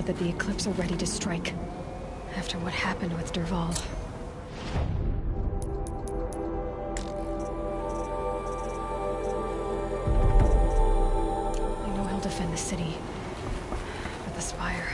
That the Eclipse are ready to strike. After what happened with Dervahl. I know he'll defend the city. But the Spire...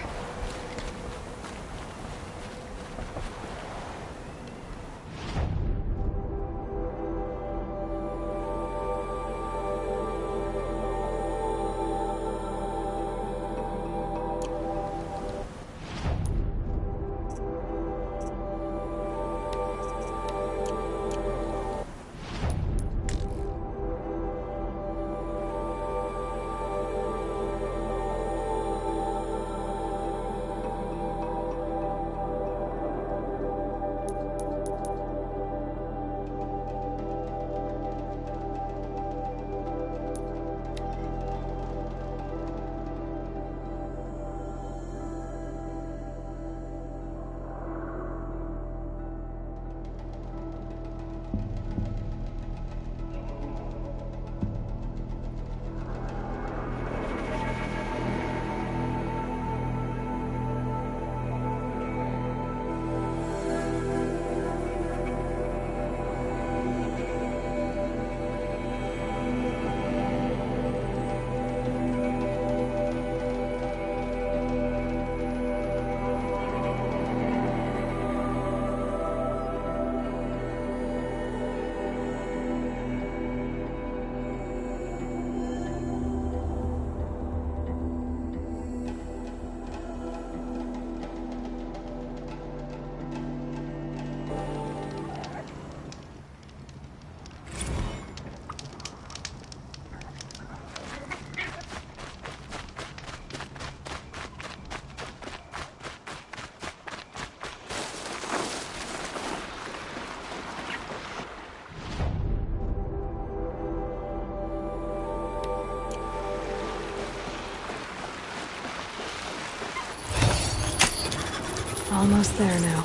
Almost there now.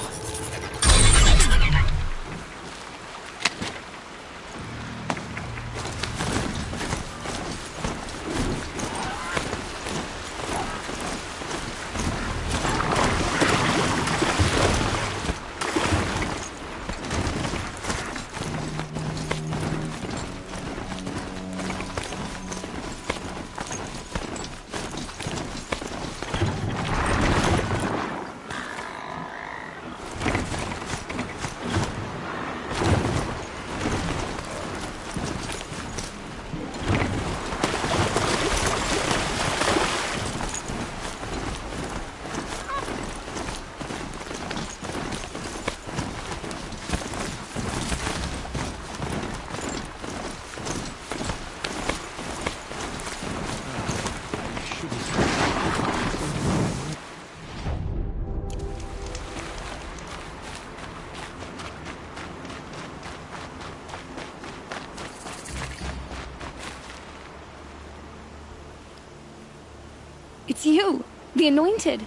It's you, the Anointed.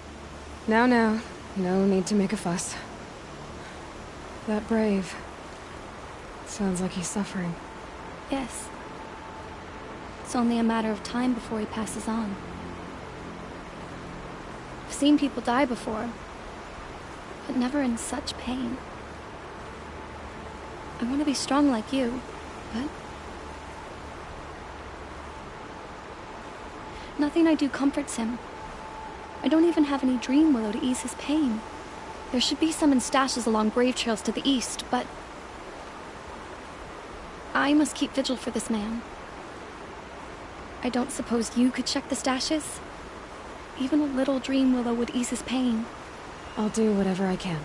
Now, no need to make a fuss. That Brave. Sounds like he's suffering. Yes. It's only a matter of time before he passes on. I've seen people die before, but never in such pain. I want to be strong like you, but nothing I do comforts him. I don't even have any dream willow to ease his pain. There should be some in stashes along grave trails to the east, but I must keep vigil for this man. I don't suppose you could check the stashes? Even a little dream willow would ease his pain. I'll do whatever I can.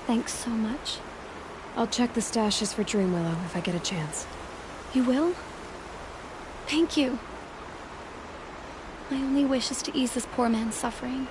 Thanks so much. I'll check the stashes for dream willow if I get a chance. You will? Thank you. My only wish is to ease this poor man's suffering.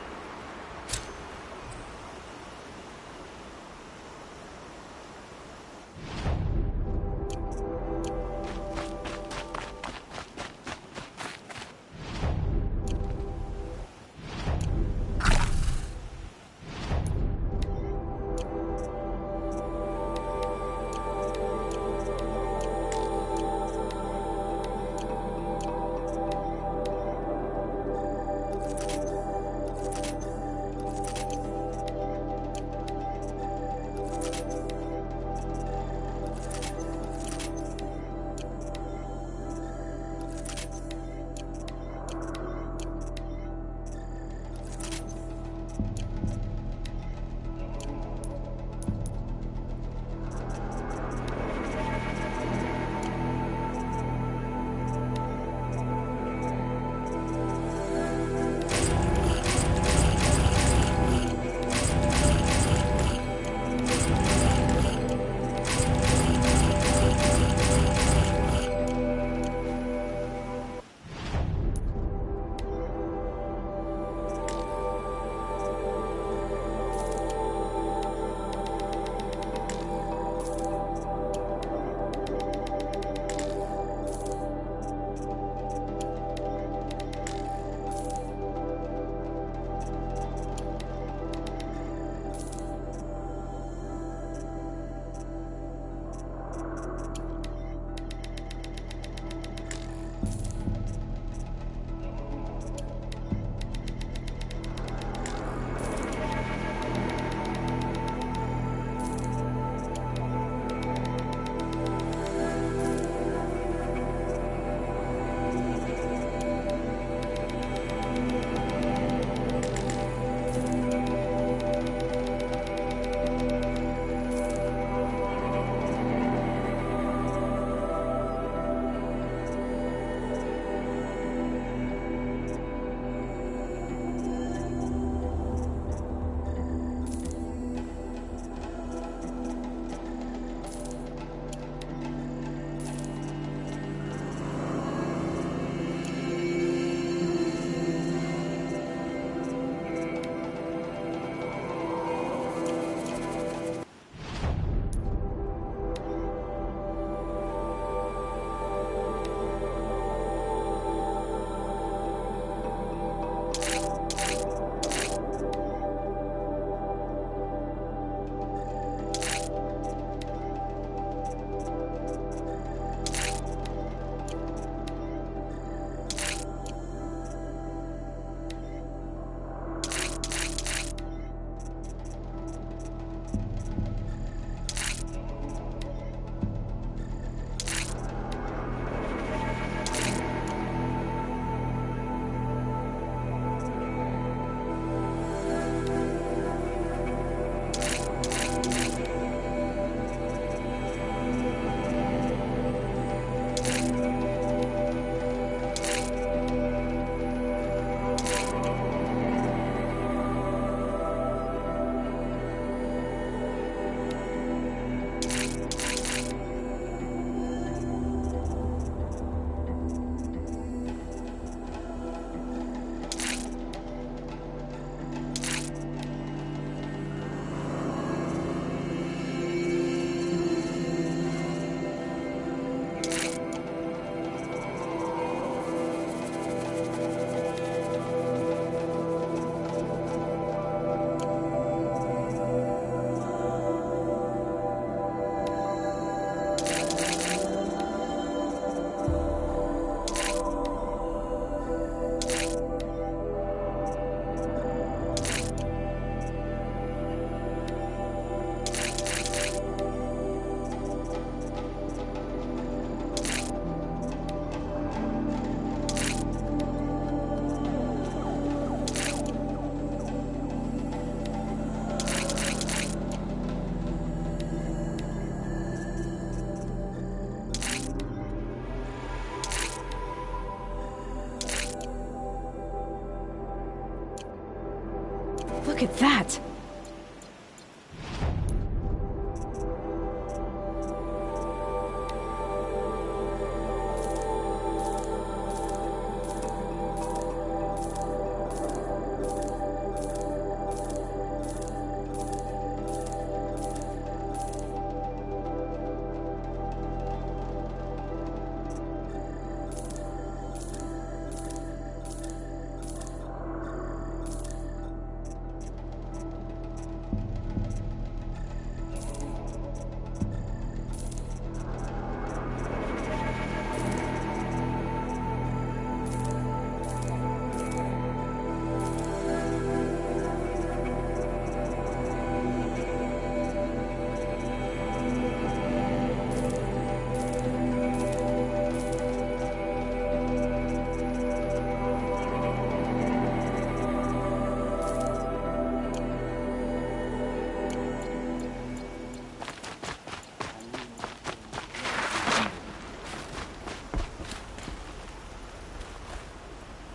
Look at that!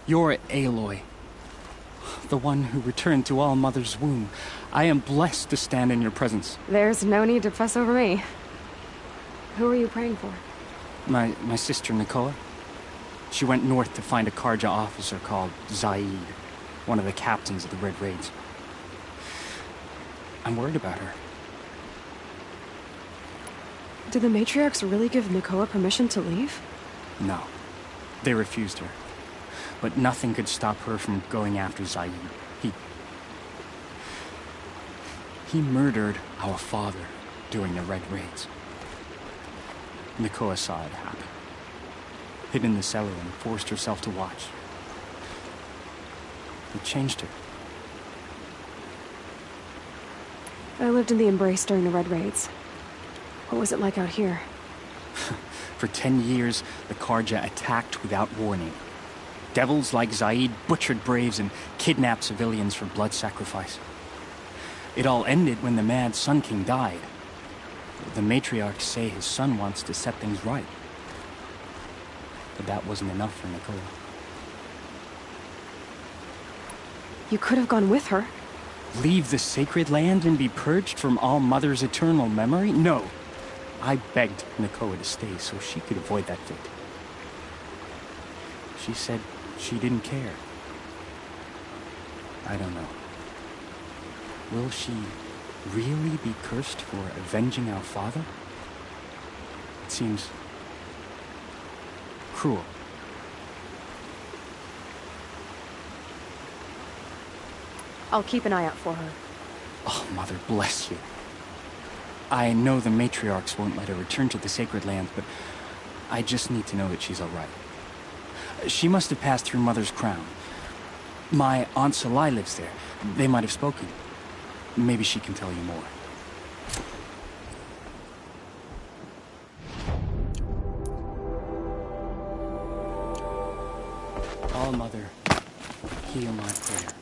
You're Aloy, the one who returned to All Mother's womb. I am blessed to stand in your presence. There's no need to fuss over me. Who are you praying for? My sister, Nakoa. She went north to find a Karja officer called Zaid, one of the captains of the Red Raids. I'm worried about her. Did the matriarchs really give Nakoa permission to leave? No. They refused her. But nothing could stop her from going after Zaid. He murdered our father during the Red Raids. Nakoa saw it happen. Hid in the cellar and forced herself to watch. It changed her. I lived in the Embrace during the Red Raids. What was it like out here? For 10 years, the Karja attacked without warning. Devils like Zaid butchered braves and kidnapped civilians for blood sacrifice. It all ended when the Mad Sun King died. The matriarchs say his son wants to set things right. But that wasn't enough for Nakoa. You could have gone with her. Leave the sacred land and be purged from All Mother's eternal memory? No. I begged Nakoa to stay so she could avoid that fate. She said she didn't care. I don't know. Will she really be cursed for avenging our father? It seems cruel. I'll keep an eye out for her. Oh, Mother bless you. I know the matriarchs won't let her return to the sacred land, but I just need to know that she's all right. She must have passed through Mother's crown. My Aunt Salai lives there. They might have spoken. Maybe she can tell you more. All Mother, hear my prayer.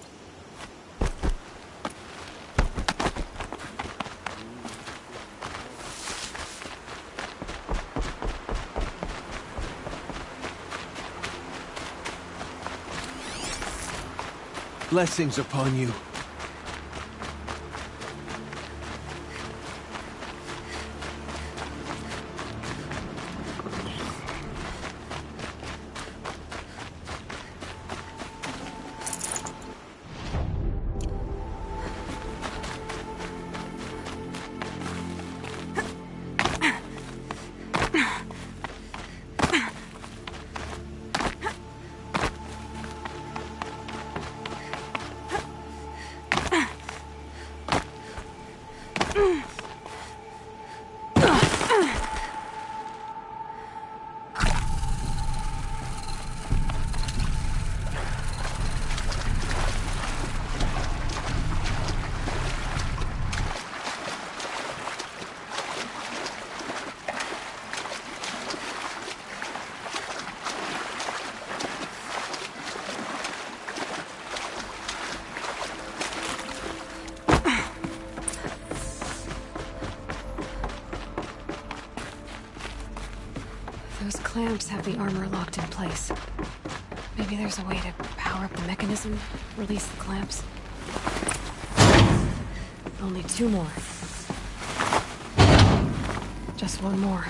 Blessings upon you. Those clamps have the armor locked in place. Maybe there's a way to power up the mechanism, release the clamps. Only 2 more. Just 1 more.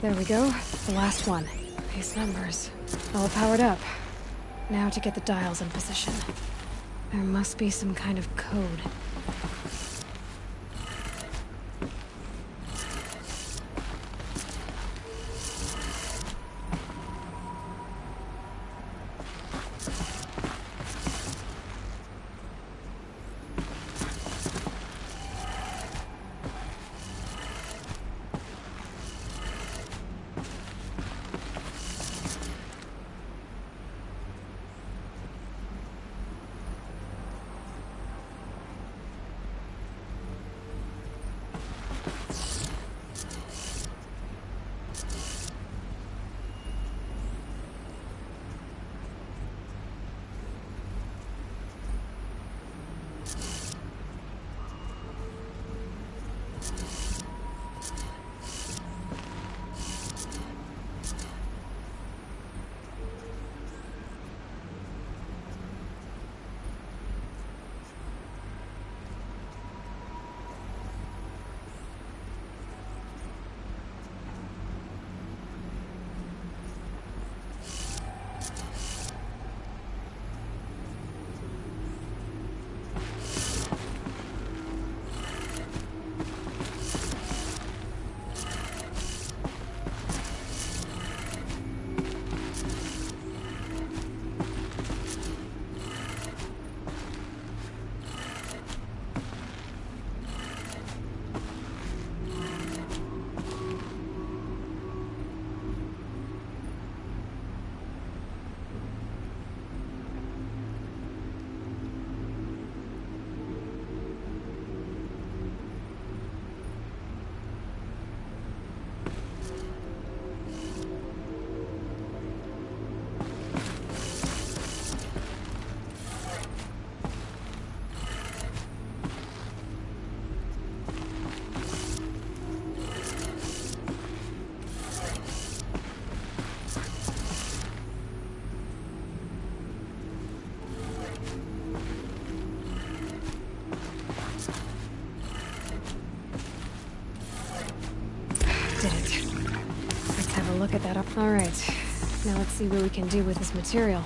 There we go. The last one. These numbers. All powered up. Now to get the dials in position. There must be some kind of code. Did it. Let's have a look at that. All right. Now let's see what we can do with this material.